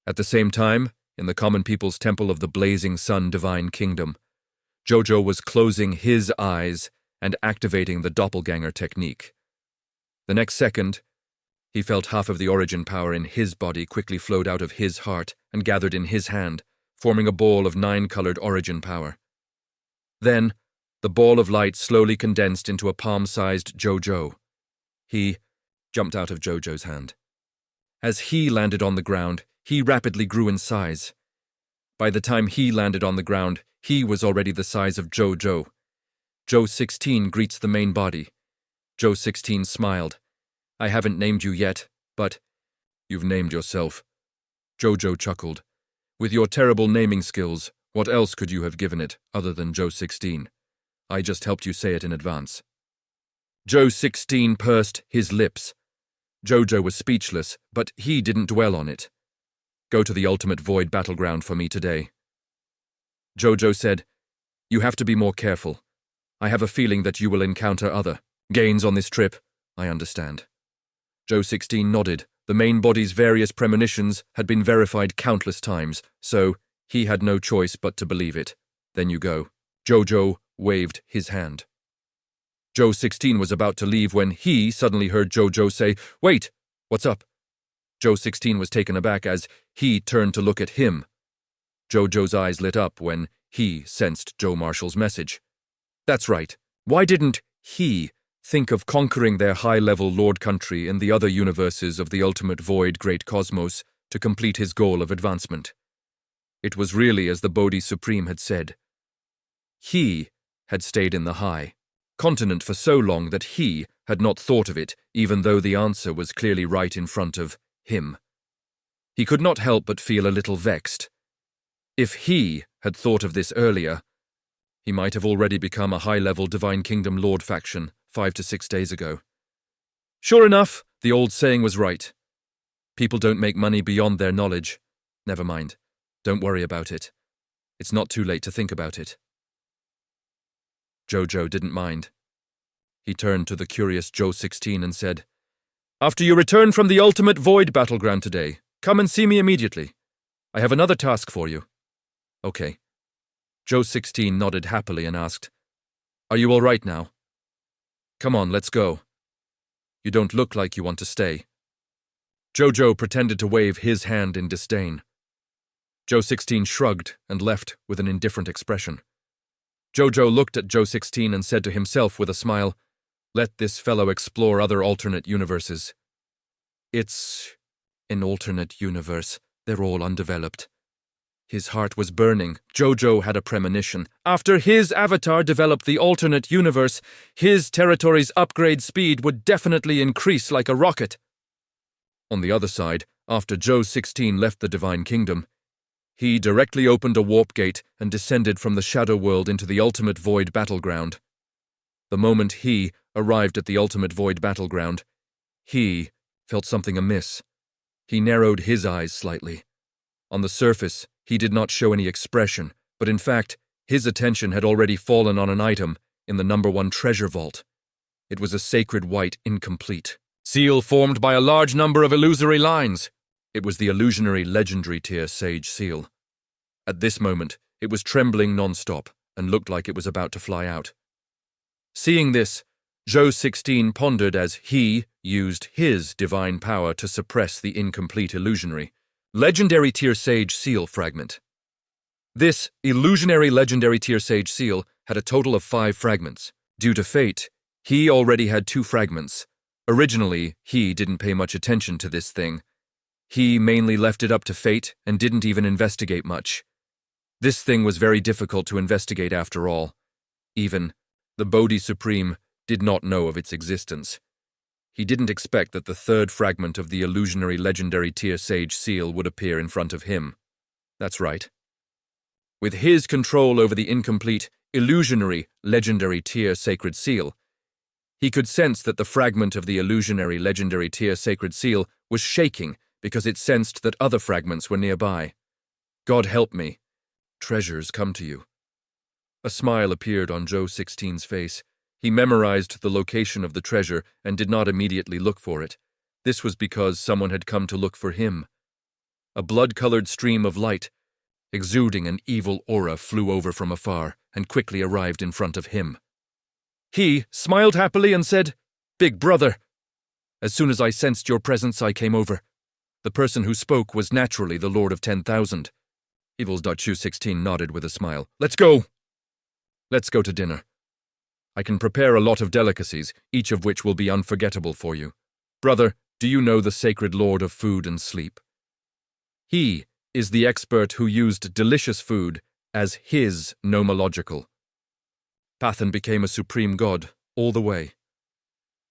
At the same time, in the common people's temple of the Blazing Sun Divine Kingdom, Zhou Zhou was closing his eyes and activating the doppelganger technique. The next second, he felt half of the origin power in his body quickly flowed out of his heart and gathered in his hand, forming a ball of 9-colored origin power. Then, the ball of light slowly condensed into a palm-sized Zhou Zhou. He jumped out of Zhou Zhou's hand. As he landed on the ground, he rapidly grew in size. By the time he landed on the ground, he was already the size of Zhou Zhou. Zhou 16 greets the main body. Zhou 16 smiled. I haven't named you yet, but you've named yourself. Zhou Zhou chuckled. With your terrible naming skills, what else could you have given it other than Zhou 16? I just helped you say it in advance. Zhou 16 pursed his lips. Zhou Zhou was speechless, but he didn't dwell on it. Go to the ultimate void battleground for me today. Zhou Zhou said, You have to be more careful. I have a feeling that you will encounter other gains on this trip. I understand. Zhou 16 nodded. The main body's various premonitions had been verified countless times, so he had no choice but to believe it. Then you go. Zhou Zhou waved his hand. Zhou 16 was about to leave when he suddenly heard Zhou Zhou say, Wait, what's up? Zhou 16 was taken aback as he turned to look at him. Zhou Zhou's eyes lit up when he sensed Zhou Marshall's message. That's right. Why didn't he think of conquering their high-level lord country in the other universes of the ultimate void great cosmos to complete his goal of advancement? It was really as the Bodhi Supreme had said. He had stayed in the high continent for so long that he had not thought of it, even though the answer was clearly right in front of him. He could not help but feel a little vexed. If he had thought of this earlier, he might have already become a high-level Divine Kingdom Lord faction 5 to 6 days ago. Sure enough, the old saying was right. People don't make money beyond their knowledge. Never mind. Don't worry about it. It's not too late to think about it. Zhou Zhou didn't mind. He turned to the curious Zhou 16 and said, After you return from the ultimate void battleground today, come and see me immediately. I have another task for you. Okay. Zhou 16 nodded happily and asked, Are you all right now? Come on, let's go. You don't look like you want to stay. Zhou Zhou pretended to wave his hand in disdain. Zhou 16 shrugged and left with an indifferent expression. Zhou Zhou looked at Zhou 16 and said to himself with a smile, Let this fellow explore other alternate universes. It's an alternate universe. They're all undeveloped. His heart was burning. Zhou Zhou had a premonition. After his avatar developed the alternate universe, his territory's upgrade speed would definitely increase like a rocket. On the other side, after Zhou 16 left the Divine Kingdom, he directly opened a warp gate and descended from the shadow world into the ultimate void battleground. The moment he arrived at the ultimate void battleground, he felt something amiss. He narrowed his eyes slightly. On the surface, he did not show any expression, but in fact, his attention had already fallen on an item in the #1 treasure vault. It was a sacred white incomplete seal formed by a large number of illusory lines. It was the illusionary legendary tier Sage seal. At this moment, it was trembling non-stop and looked like it was about to fly out. Seeing this, Zhou 16 pondered as he used his divine power to suppress the incomplete illusionary legendary tier Sage seal fragment. This illusionary legendary tier Sage seal had a total of 5 fragments. Due to fate, he already had 2 fragments. Originally, he didn't pay much attention to this thing. He mainly left it up to fate and didn't even investigate much. This thing was very difficult to investigate after all. Even the Bodhi Supreme did not know of its existence. He didn't expect that the 3rd fragment of the illusionary legendary tier Sage seal would appear in front of him. That's right. With his control over the incomplete, illusionary legendary tier sacred seal, he could sense that the fragment of the illusionary legendary tier sacred seal was shaking because it sensed that other fragments were nearby. God help me. Treasures come to you. A smile appeared on Zhou 16's face. He memorized the location of the treasure and did not immediately look for it. This was because someone had come to look for him. A blood-colored stream of light, exuding an evil aura, flew over from afar and quickly arrived in front of him. He smiled happily and said, Big brother. As soon as I sensed your presence, I came over. The person who spoke was naturally the Lord of 10,000. Evil's Zhou 16 nodded with a smile. Let's go! Let's go to dinner. I can prepare a lot of delicacies, each of which will be unforgettable for you. Brother, do you know the sacred Lord of food and sleep? He is the expert who used delicious food as his nomological. Pathan became a supreme god all the way.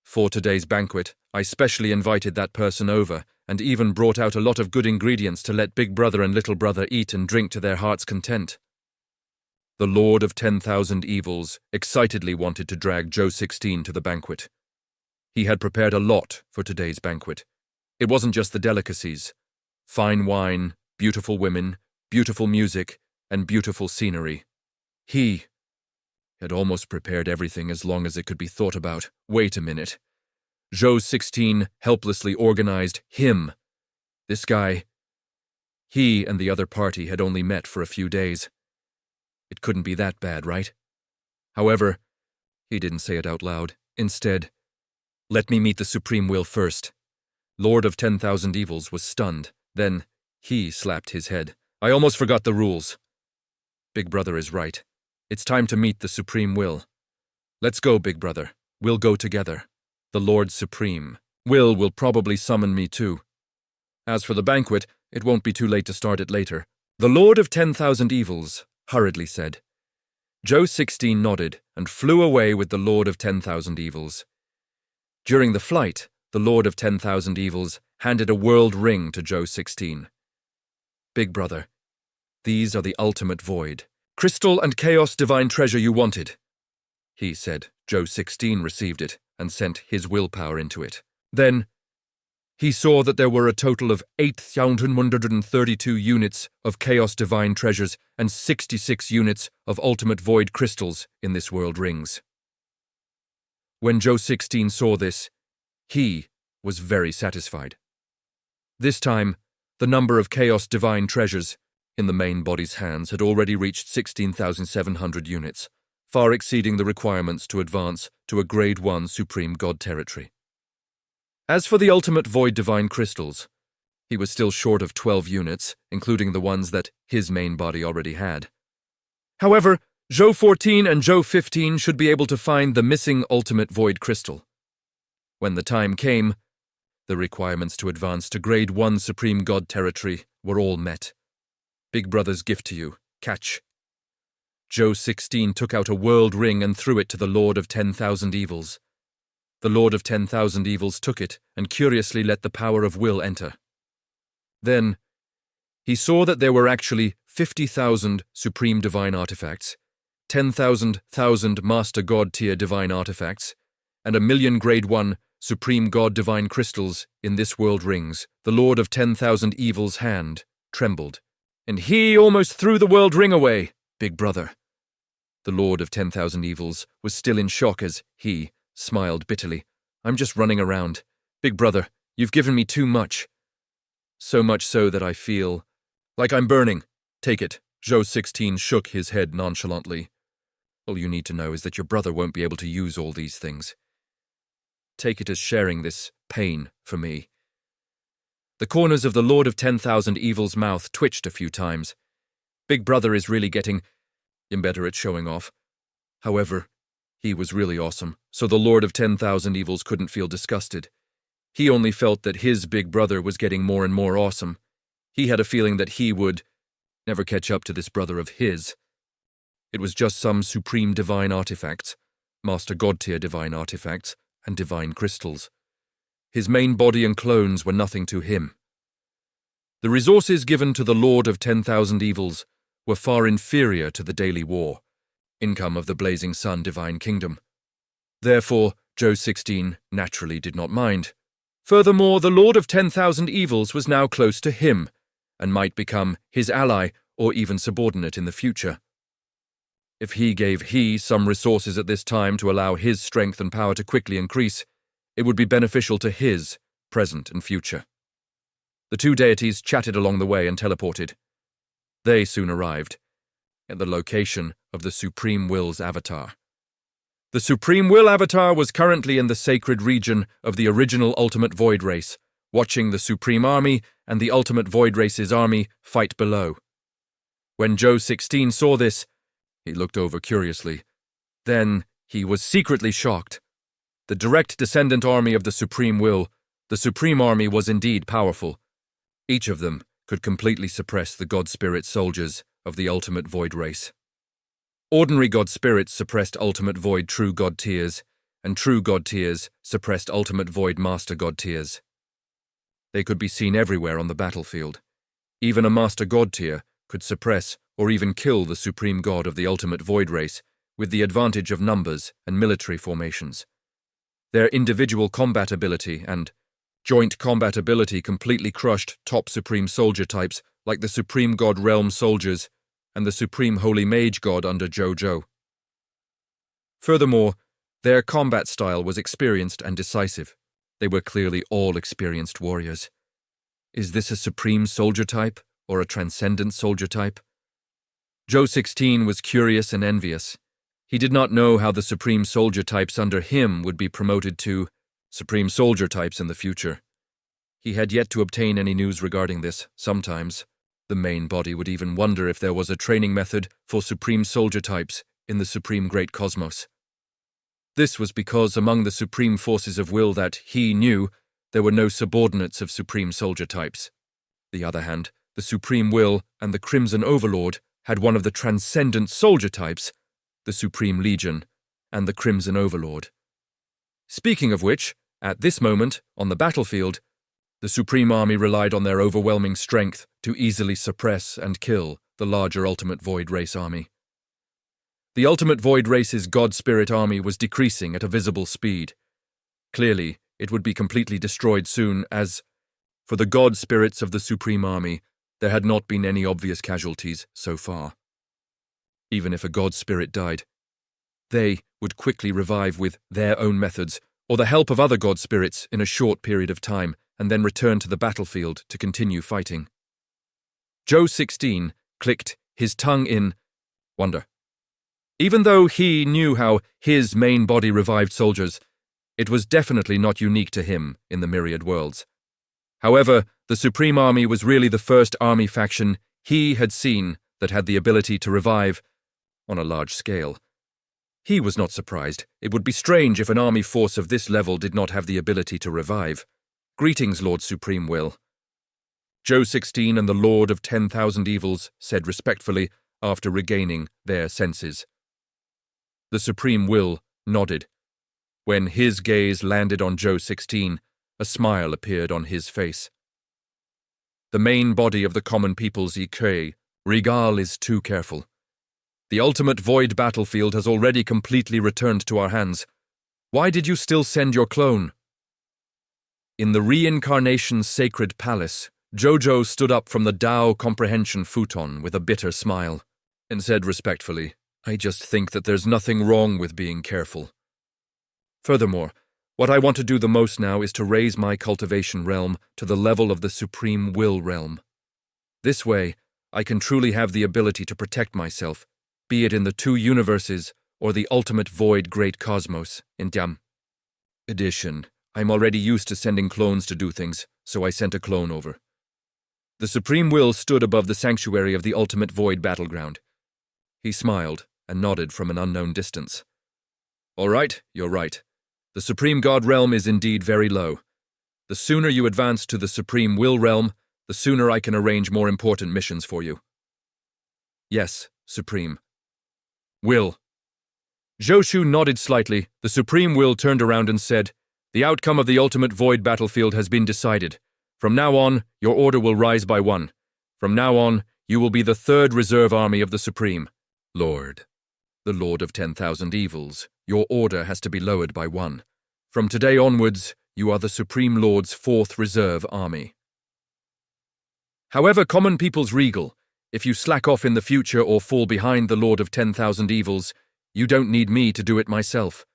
For today's banquet, I specially invited that person over and even brought out a lot of good ingredients to let big brother and little brother eat and drink to their heart's content. The Lord of 10,000 Evils excitedly wanted to drag Zhou 16 to the banquet. He had prepared a lot for today's banquet. It wasn't just the delicacies. Fine wine, beautiful women, beautiful music, and beautiful scenery. He had almost prepared everything as long as it could be thought about. Wait a minute. Zhou 16 helplessly organized him. This guy. He and the other party had only met for a few days. It couldn't be that bad, right? However, he didn't say it out loud. Instead, let me meet the Supreme Will first. Lord of 10,000 Evils was stunned. Then, he slapped his head. I almost forgot the rules. Big brother is right. It's time to meet the Supreme Will. Let's go, big brother. We'll go together. The Lord Supreme. Will probably summon me too. As for the banquet, it won't be too late to start it later. The Lord of 10,000 Evils hurriedly said. Zhou 16 nodded and flew away with the Lord of 10,000 Evils. During the flight, the Lord of 10,000 Evils handed a world ring to Zhou 16. Big brother, these are the ultimate void. Crystal and chaos divine treasure you wanted, he said. Zhou 16 received it and sent his willpower into it. Then, he saw that there were a total of 8,132 units of Chaos Divine Treasures and 66 units of Ultimate Void Crystals in this world rings. When Zhou 16 saw this, he was very satisfied. This time, the number of Chaos Divine Treasures in the main body's hands had already reached 16,700 units, far exceeding the requirements to advance to a Grade 1 Supreme God territory. As for the Ultimate Void Divine Crystals, he was still short of 12 units, including the ones that his main body already had. However, Zhou 14 and Zhou 15 should be able to find the missing Ultimate Void Crystal. When the time came, the requirements to advance to Grade 1 Supreme God territory were all met. Big brother's gift to you. Catch. Zhou 16 took out a world ring and threw it to the Lord of 10,000 Evils. The Lord of 10,000 Evils took it and curiously let the power of will enter. Then, he saw that there were actually 50,000 Supreme Divine Artifacts, 10,000 Master God Tier Divine Artifacts, and 1,000,000 Grade 1 Supreme God Divine Crystals in this world rings. The Lord of 10,000 Evils' hand trembled, and he almost threw the world ring away. Big brother. The Lord of 10,000 Evils was still in shock as he smiled bitterly. I'm just running around. Big brother, you've given me too much. So much so that I feel like I'm burning. Take it. Zhou 16 shook his head nonchalantly. All you need to know is that your brother won't be able to use all these things. Take it as sharing this pain for me. The corners of the Lord of 10,000 Evils' mouth twitched a few times. Big brother is really getting better at showing off. However, he was really awesome, so the Lord of 10,000 Evils couldn't feel disgusted. He only felt that his big brother was getting more and more awesome. He had a feeling that he would never catch up to this brother of his. It was just some supreme divine artifacts, Master God Tier divine artifacts, and divine crystals. His main body and clones were nothing to him. The resources given to the Lord of 10,000 Evils were far inferior to the daily war, income of the Blazing Sun Divine Kingdom. Therefore, Zhou 16 naturally did not mind. Furthermore, the Lord of 10,000 Evils was now close to him, and might become his ally or even subordinate in the future. If he gave some resources at this time to allow his strength and power to quickly increase, it would be beneficial to his present and future. The two deities chatted along the way and teleported. They soon arrived at the location of the Supreme Will's avatar. The Supreme Will avatar was currently in the sacred region of the original Ultimate Void Race, watching the Supreme Army and the Ultimate Void Race's army fight below. When Zhou 16 saw this, he looked over curiously. Then he was secretly shocked. The direct descendant army of the Supreme Will, the Supreme Army, was indeed powerful. Each of them could completely suppress the God-Spirit soldiers of the ultimate Void race. Ordinary God-Spirits suppressed ultimate Void True God tiers, and True God tiers suppressed ultimate Void Master God tiers. They could be seen everywhere on the battlefield. Even a Master God tier could suppress or even kill the Supreme God of the ultimate Void race with the advantage of numbers and military formations. Their individual combat ability and joint combat ability completely crushed top Supreme Soldier types like the Supreme God Realm Soldiers and the Supreme Holy Mage God under Zhou Zhou. Furthermore, their combat style was experienced and decisive. They were clearly all experienced warriors. Is this a Supreme Soldier type or a Transcendent Soldier type? Zhou 16 was curious and envious. He did not know how the Supreme Soldier types under him would be promoted to Supreme Soldier types in the future. He had yet to obtain any news regarding this. Sometimes, the main body would even wonder if there was a training method for Supreme Soldier types in the Supreme Great Cosmos. This was because among the Supreme Forces of Will that he knew, there were no subordinates of Supreme Soldier types. On the other hand, the Supreme Will and the Crimson Overlord had one of the Transcendent Soldier types, the Supreme Legion and the Crimson Overlord. Speaking of which, at this moment, on the battlefield, the Supreme Army relied on their overwhelming strength to easily suppress and kill the larger Ultimate Void Race army. The Ultimate Void Race's God-Spirit army was decreasing at a visible speed. Clearly, it would be completely destroyed soon as, for the God-Spirits of the Supreme Army, there had not been any obvious casualties so far. Even if a God-Spirit died, they would quickly revive with their own methods or the help of other God-Spirits in a short period of time and then return to the battlefield to continue fighting. Zhou 16 clicked his tongue in wonder. Even though he knew how his main body revived soldiers, it was definitely not unique to him in the myriad worlds. However, the Supreme Army was really the first army faction he had seen that had the ability to revive on a large scale. He was not surprised. It would be strange if an army force of this level did not have the ability to revive. Greetings, Lord Supreme Will. Zhou 16 and the Lord of 10,000 Evils said respectfully after regaining their senses. The Supreme Will nodded. When his gaze landed on Zhou 16, a smile appeared on his face. The main body of the common people's Ikei, Regal, is too careful. The ultimate void battlefield has already completely returned to our hands. Why did you still send your clone? In the Reincarnation's sacred palace, Zhou Zhou stood up from the Dao comprehension futon with a bitter smile and said respectfully, I just think that there's nothing wrong with being careful. Furthermore, what I want to do the most now is to raise my cultivation realm to the level of the Supreme Will realm. This way, I can truly have the ability to protect myself, be it in the two universes or the ultimate void great cosmos in Dam. Addition, I'm already used to sending clones to do things, so I sent a clone over. The Supreme Will stood above the sanctuary of the ultimate void battleground. He smiled and nodded from an unknown distance. All right, you're right. The Supreme God realm is indeed very low. The sooner you advance to the Supreme Will realm, the sooner I can arrange more important missions for you. Yes, Supreme. Will. Zhou Shu nodded slightly. The Supreme Will turned around and said, The outcome of the ultimate void battlefield has been decided. From now on, your order will rise by one. From now on, you will be the third reserve army of the Supreme. Lord. The Lord of 10,000 Evils, your order has to be lowered by one. From today onwards, you are the Supreme Lord's fourth reserve army. However, common people's regal, if you slack off in the future or fall behind the Lord of 10,000 Evils, you don't need me to do it myself.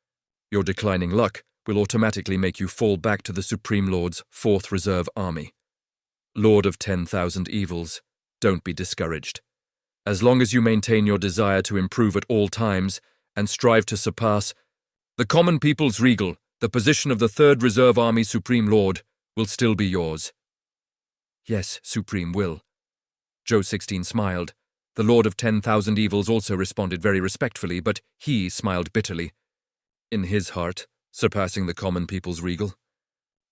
Your declining luck will automatically make you fall back to the Supreme Lord's fourth reserve army. Lord of 10,000 Evils, don't be discouraged. As long as you maintain your desire to improve at all times and strive to surpass the common people's regal, the position of the third reserve army Supreme Lord will still be yours. Yes, Supreme Will. Zhou 16 smiled. The Lord of 10,000 Evils also responded very respectfully, but he smiled bitterly. In his heart, surpassing the common people's regal.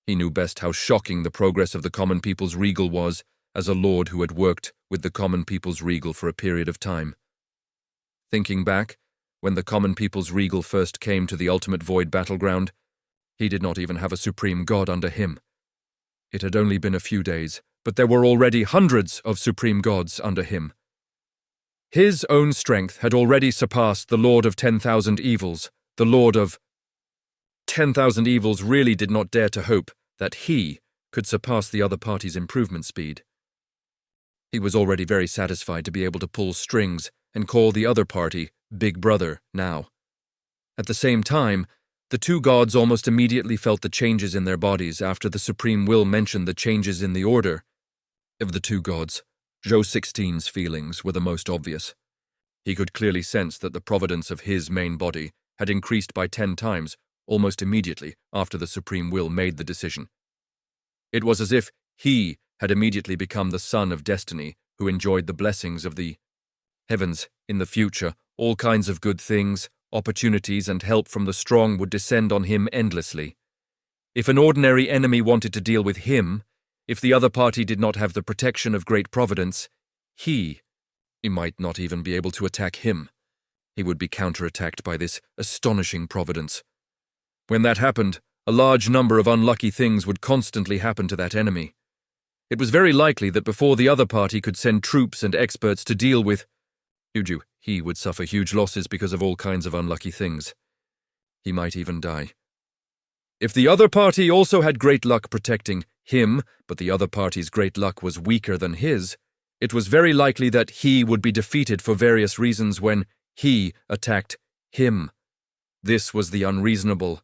He knew best how shocking the progress of the common people's regal was, as a lord who had worked with the common people's regal for a period of time. Thinking back, when the common people's regal first came to the ultimate void battleground, he did not even have a supreme god under him. It had only been a few days, but there were already hundreds of supreme gods under him. His own strength had already surpassed the Lord of 10,000 Evils. The Lord of 10,000 Evils really did not dare to hope that he could surpass the other party's improvement speed. He was already very satisfied to be able to pull strings and call the other party Big Brother now. At the same time, the two gods almost immediately felt the changes in their bodies after the Supreme Will mentioned the changes in the order. Of the two gods, Zhou 16's feelings were the most obvious. He could clearly sense that the providence of his main body had increased by 10 times almost immediately after the Supreme Will made the decision. It was as if he had immediately become the son of destiny who enjoyed the blessings of the heavens. In the future, all kinds of good things, opportunities, and help from the strong would descend on him endlessly. If an ordinary enemy wanted to deal with him, if the other party did not have the protection of great providence, he might not even be able to attack him. He would be counterattacked by this astonishing providence. When that happened, a large number of unlucky things would constantly happen to that enemy. It was very likely that before the other party could send troops and experts to deal with Zhou Zhou, he would suffer huge losses because of all kinds of unlucky things. He might even die. If the other party also had great luck protecting him, but the other party's great luck was weaker than his, it was very likely that he would be defeated for various reasons when he attacked him. This was the unreasonable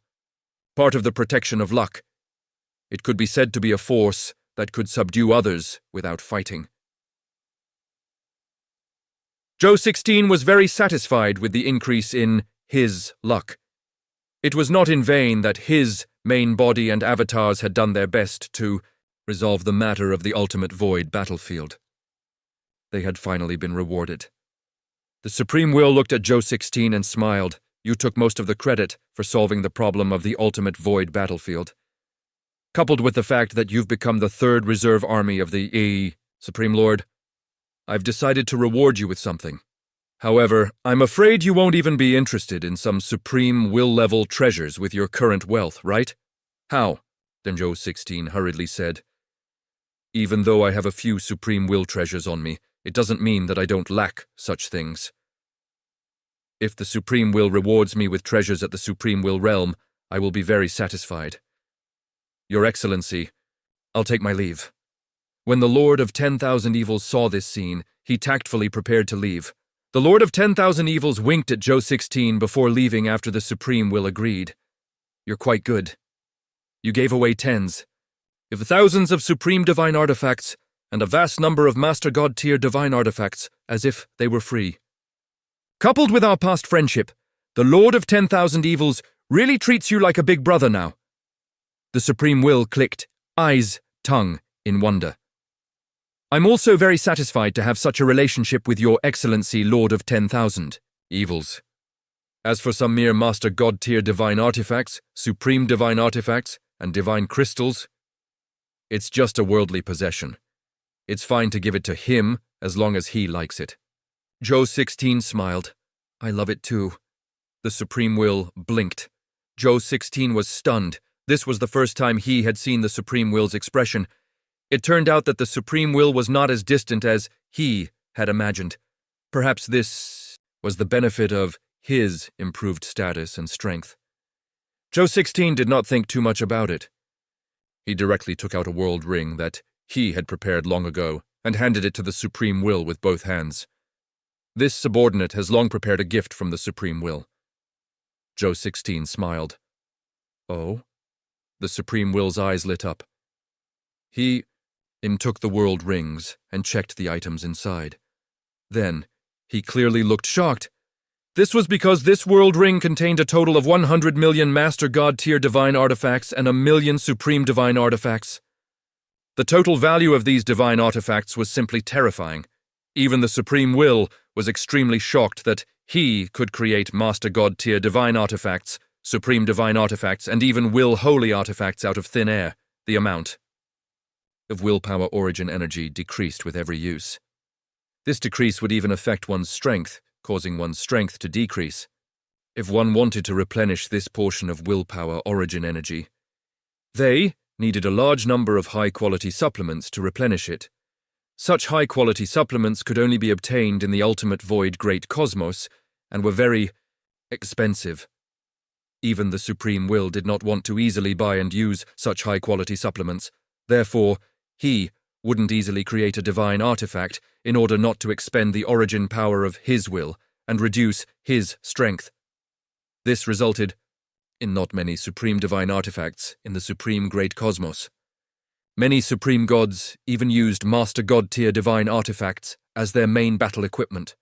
part of the protection of luck. It could be said to be a force that could subdue others without fighting. Zhou 16 was very satisfied with the increase in his luck. It was not in vain that his main body and avatars had done their best to resolve the matter of the ultimate void battlefield. They had finally been rewarded. The Supreme Will looked at Zhou 16 and smiled. You took most of the credit for solving the problem of the ultimate void battlefield. Coupled with the fact that you've become the third reserve army of the Supreme Lord, I've decided to reward you with something. However, I'm afraid you won't even be interested in some Supreme Will-level treasures with your current wealth, right? How? Then Zhou 16 hurriedly said. Even though I have a few Supreme Will treasures on me, it doesn't mean that I don't lack such things. If the Supreme Will rewards me with treasures at the Supreme Will realm, I will be very satisfied. Your Excellency, I'll take my leave. When the Lord of 10,000 Evils saw this scene, he tactfully prepared to leave. The Lord of 10,000 Evils winked at Zhou 16 before leaving after the Supreme Will agreed. You're quite good. You gave away tens, if thousands of Supreme Divine Artifacts, and a vast number of Master God Tier Divine Artifacts, as if they were free. Coupled with our past friendship, the Lord of 10,000 Evils really treats you like a big brother now. The Supreme Will clicked, eyes, tongue, in wonder. I'm also very satisfied to have such a relationship with your Excellency, Lord of 10,000 Evils. As for some mere Master God Tier Divine Artifacts, Supreme Divine Artifacts, and Divine Crystals, it's just a worldly possession. It's fine to give it to him as long as he likes it. Zhou 16 smiled. I love it too. The Supreme Will blinked. Zhou 16 was stunned. This was the first time he had seen the Supreme Will's expression. It turned out that the Supreme Will was not as distant as he had imagined. Perhaps this was the benefit of his improved status and strength. Zhou 16 did not think too much about it. He directly took out a world ring that he had prepared long ago and handed it to the Supreme Will with both hands. This subordinate has long prepared a gift from the Supreme Will. Zhou 16 smiled. Oh? The Supreme Will's eyes lit up. He took the world rings and checked the items inside. Then, he clearly looked shocked. This was because this world ring contained a total of 100 million Master God Tier Divine Artifacts and 1 million Supreme Divine Artifacts. The total value of these divine artifacts was simply terrifying. Even the Supreme Will was extremely shocked that he could create Master God Tier Divine Artifacts, Supreme Divine Artifacts, and even Will Holy Artifacts out of thin air. The amount of willpower origin energy decreased with every use. This decrease would even affect one's strength, causing one's strength to decrease. If one wanted to replenish this portion of willpower origin energy, they needed a large number of high-quality supplements to replenish it. Such high-quality supplements could only be obtained in the ultimate void great cosmos and were very expensive. Even the Supreme Will did not want to easily buy and use such high-quality supplements. Therefore, he wouldn't easily create a divine artifact in order not to expend the origin power of his will and reduce his strength. This resulted in not many supreme divine artifacts in the supreme great cosmos. Many supreme gods even used master god tier divine artifacts as their main battle equipment.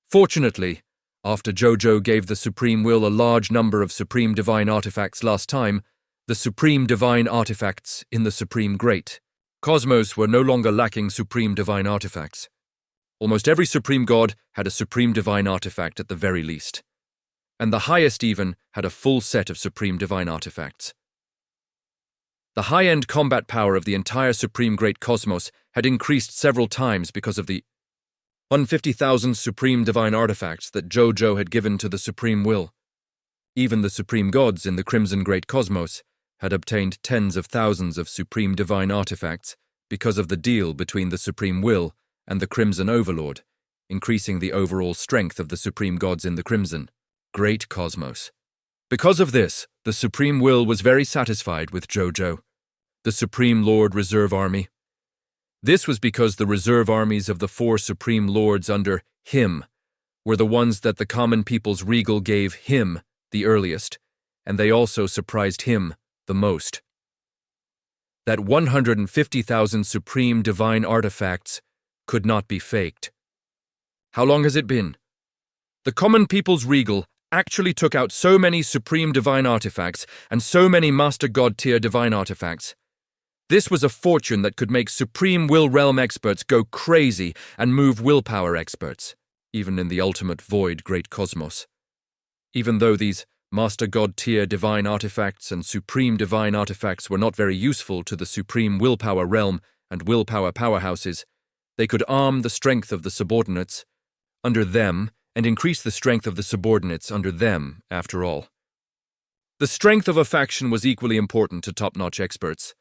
Fortunately, after Zhou Zhou gave the Supreme Will a large number of supreme divine artifacts last time, the supreme divine artifacts in the supreme great cosmos were no longer lacking supreme divine artifacts. Almost every supreme god had a supreme divine artifact at the very least, and the highest even had a full set of supreme divine artifacts. The high-end combat power of the entire supreme great cosmos had increased several times because of the 150,000 supreme divine artifacts that Zhou Zhou had given to the Supreme Will. Even the supreme gods in the Crimson Great Cosmos had obtained tens of thousands of supreme divine artifacts because of the deal between the Supreme Will and the Crimson Overlord, increasing the overall strength of the supreme gods in the Crimson Great Cosmos. Because of this, the Supreme Will was very satisfied with Zhou Zhou, the Supreme Lord Reserve Army. This was because the reserve armies of the 4 Supreme Lords under him were the ones that the common people's regal gave him the earliest, and they also surprised him the most. That 150,000 supreme divine artifacts could not be faked. How long has it been? The common people's regal actually took out so many supreme divine artifacts and so many master god tier divine artifacts. This was a fortune that could make supreme will realm experts go crazy and move willpower experts, even in the ultimate void great cosmos. Even though these master god tier divine artifacts and supreme divine artifacts were not very useful to the supreme willpower realm and willpower powerhouses, they could arm the strength of the subordinates under them and increase the strength of the subordinates under them, after all. The strength of a faction was equally important to top-notch experts.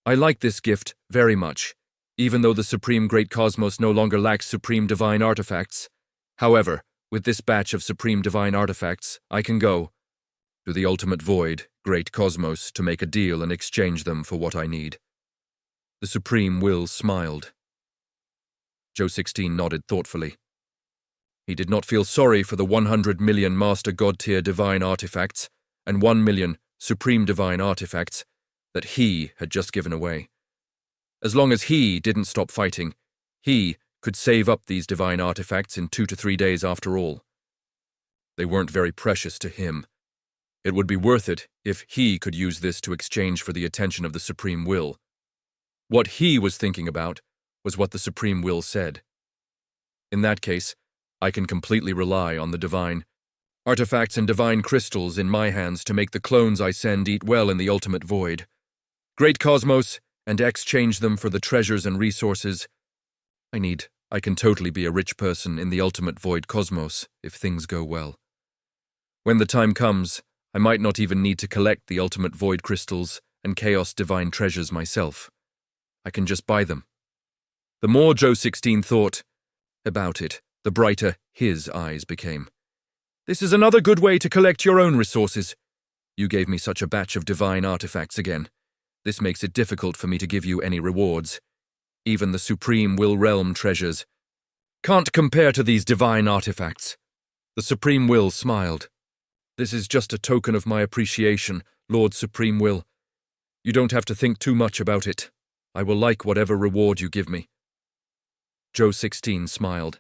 I like this gift very much, even though the Supreme Great Cosmos no longer lacks supreme divine artifacts. However, with this batch of supreme divine artifacts, I can go to the ultimate void, Great Cosmos, to make a deal and exchange them for what I need. The Supreme Will smiled. Zhou 16 nodded thoughtfully. He did not feel sorry for the 100 million Master God tier divine artifacts and 1 million supreme divine artifacts that he had just given away. As long as he didn't stop fighting, he could save up these divine artifacts in 2 to 3 days after all. They weren't very precious to him. It would be worth it if he could use this to exchange for the attention of the Supreme Will. What he was thinking about was what the Supreme Will said. In that case, I can completely rely on the divine artifacts and divine crystals in my hands to make the clones I send eat well in the ultimate void, Great Cosmos, and exchange them for the treasures and resources I can totally be a rich person in the ultimate void cosmos if things go well. When the time comes, I might not even need to collect the ultimate void crystals and chaos divine treasures myself. I can just buy them. The more Zhou 16 thought about it, the brighter his eyes became. This is another good way to collect your own resources. You gave me such a batch of divine artifacts again. This makes it difficult for me to give you any rewards. Even the Supreme Will Realm treasures can't compare to these divine artifacts. The Supreme Will smiled. This is just a token of my appreciation, Lord Supreme Will. You don't have to think too much about it. I will like whatever reward you give me. Zhou 16 smiled.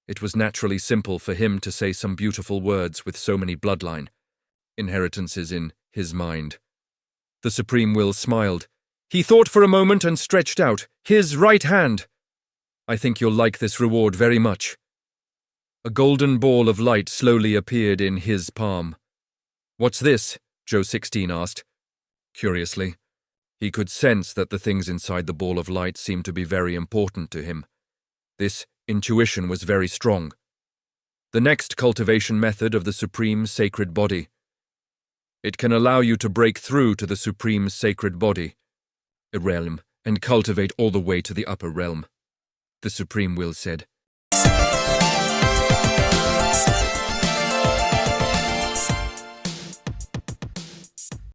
It was naturally simple for him to say some beautiful words with so many bloodline inheritances in his mind. The Supreme Will smiled. He thought for a moment and stretched out his right hand. I think you'll like this reward very much. A golden ball of light slowly appeared in his palm. What's this? Zhou 16 asked. Curiously, He could sense that the things inside the ball of light seemed to be very important to him. This intuition was very strong. The next cultivation method of the Supreme Sacred Body. It can allow you to break through to the Supreme Sacred Body, a realm, and cultivate all the way to the upper realm, the Supreme Will said.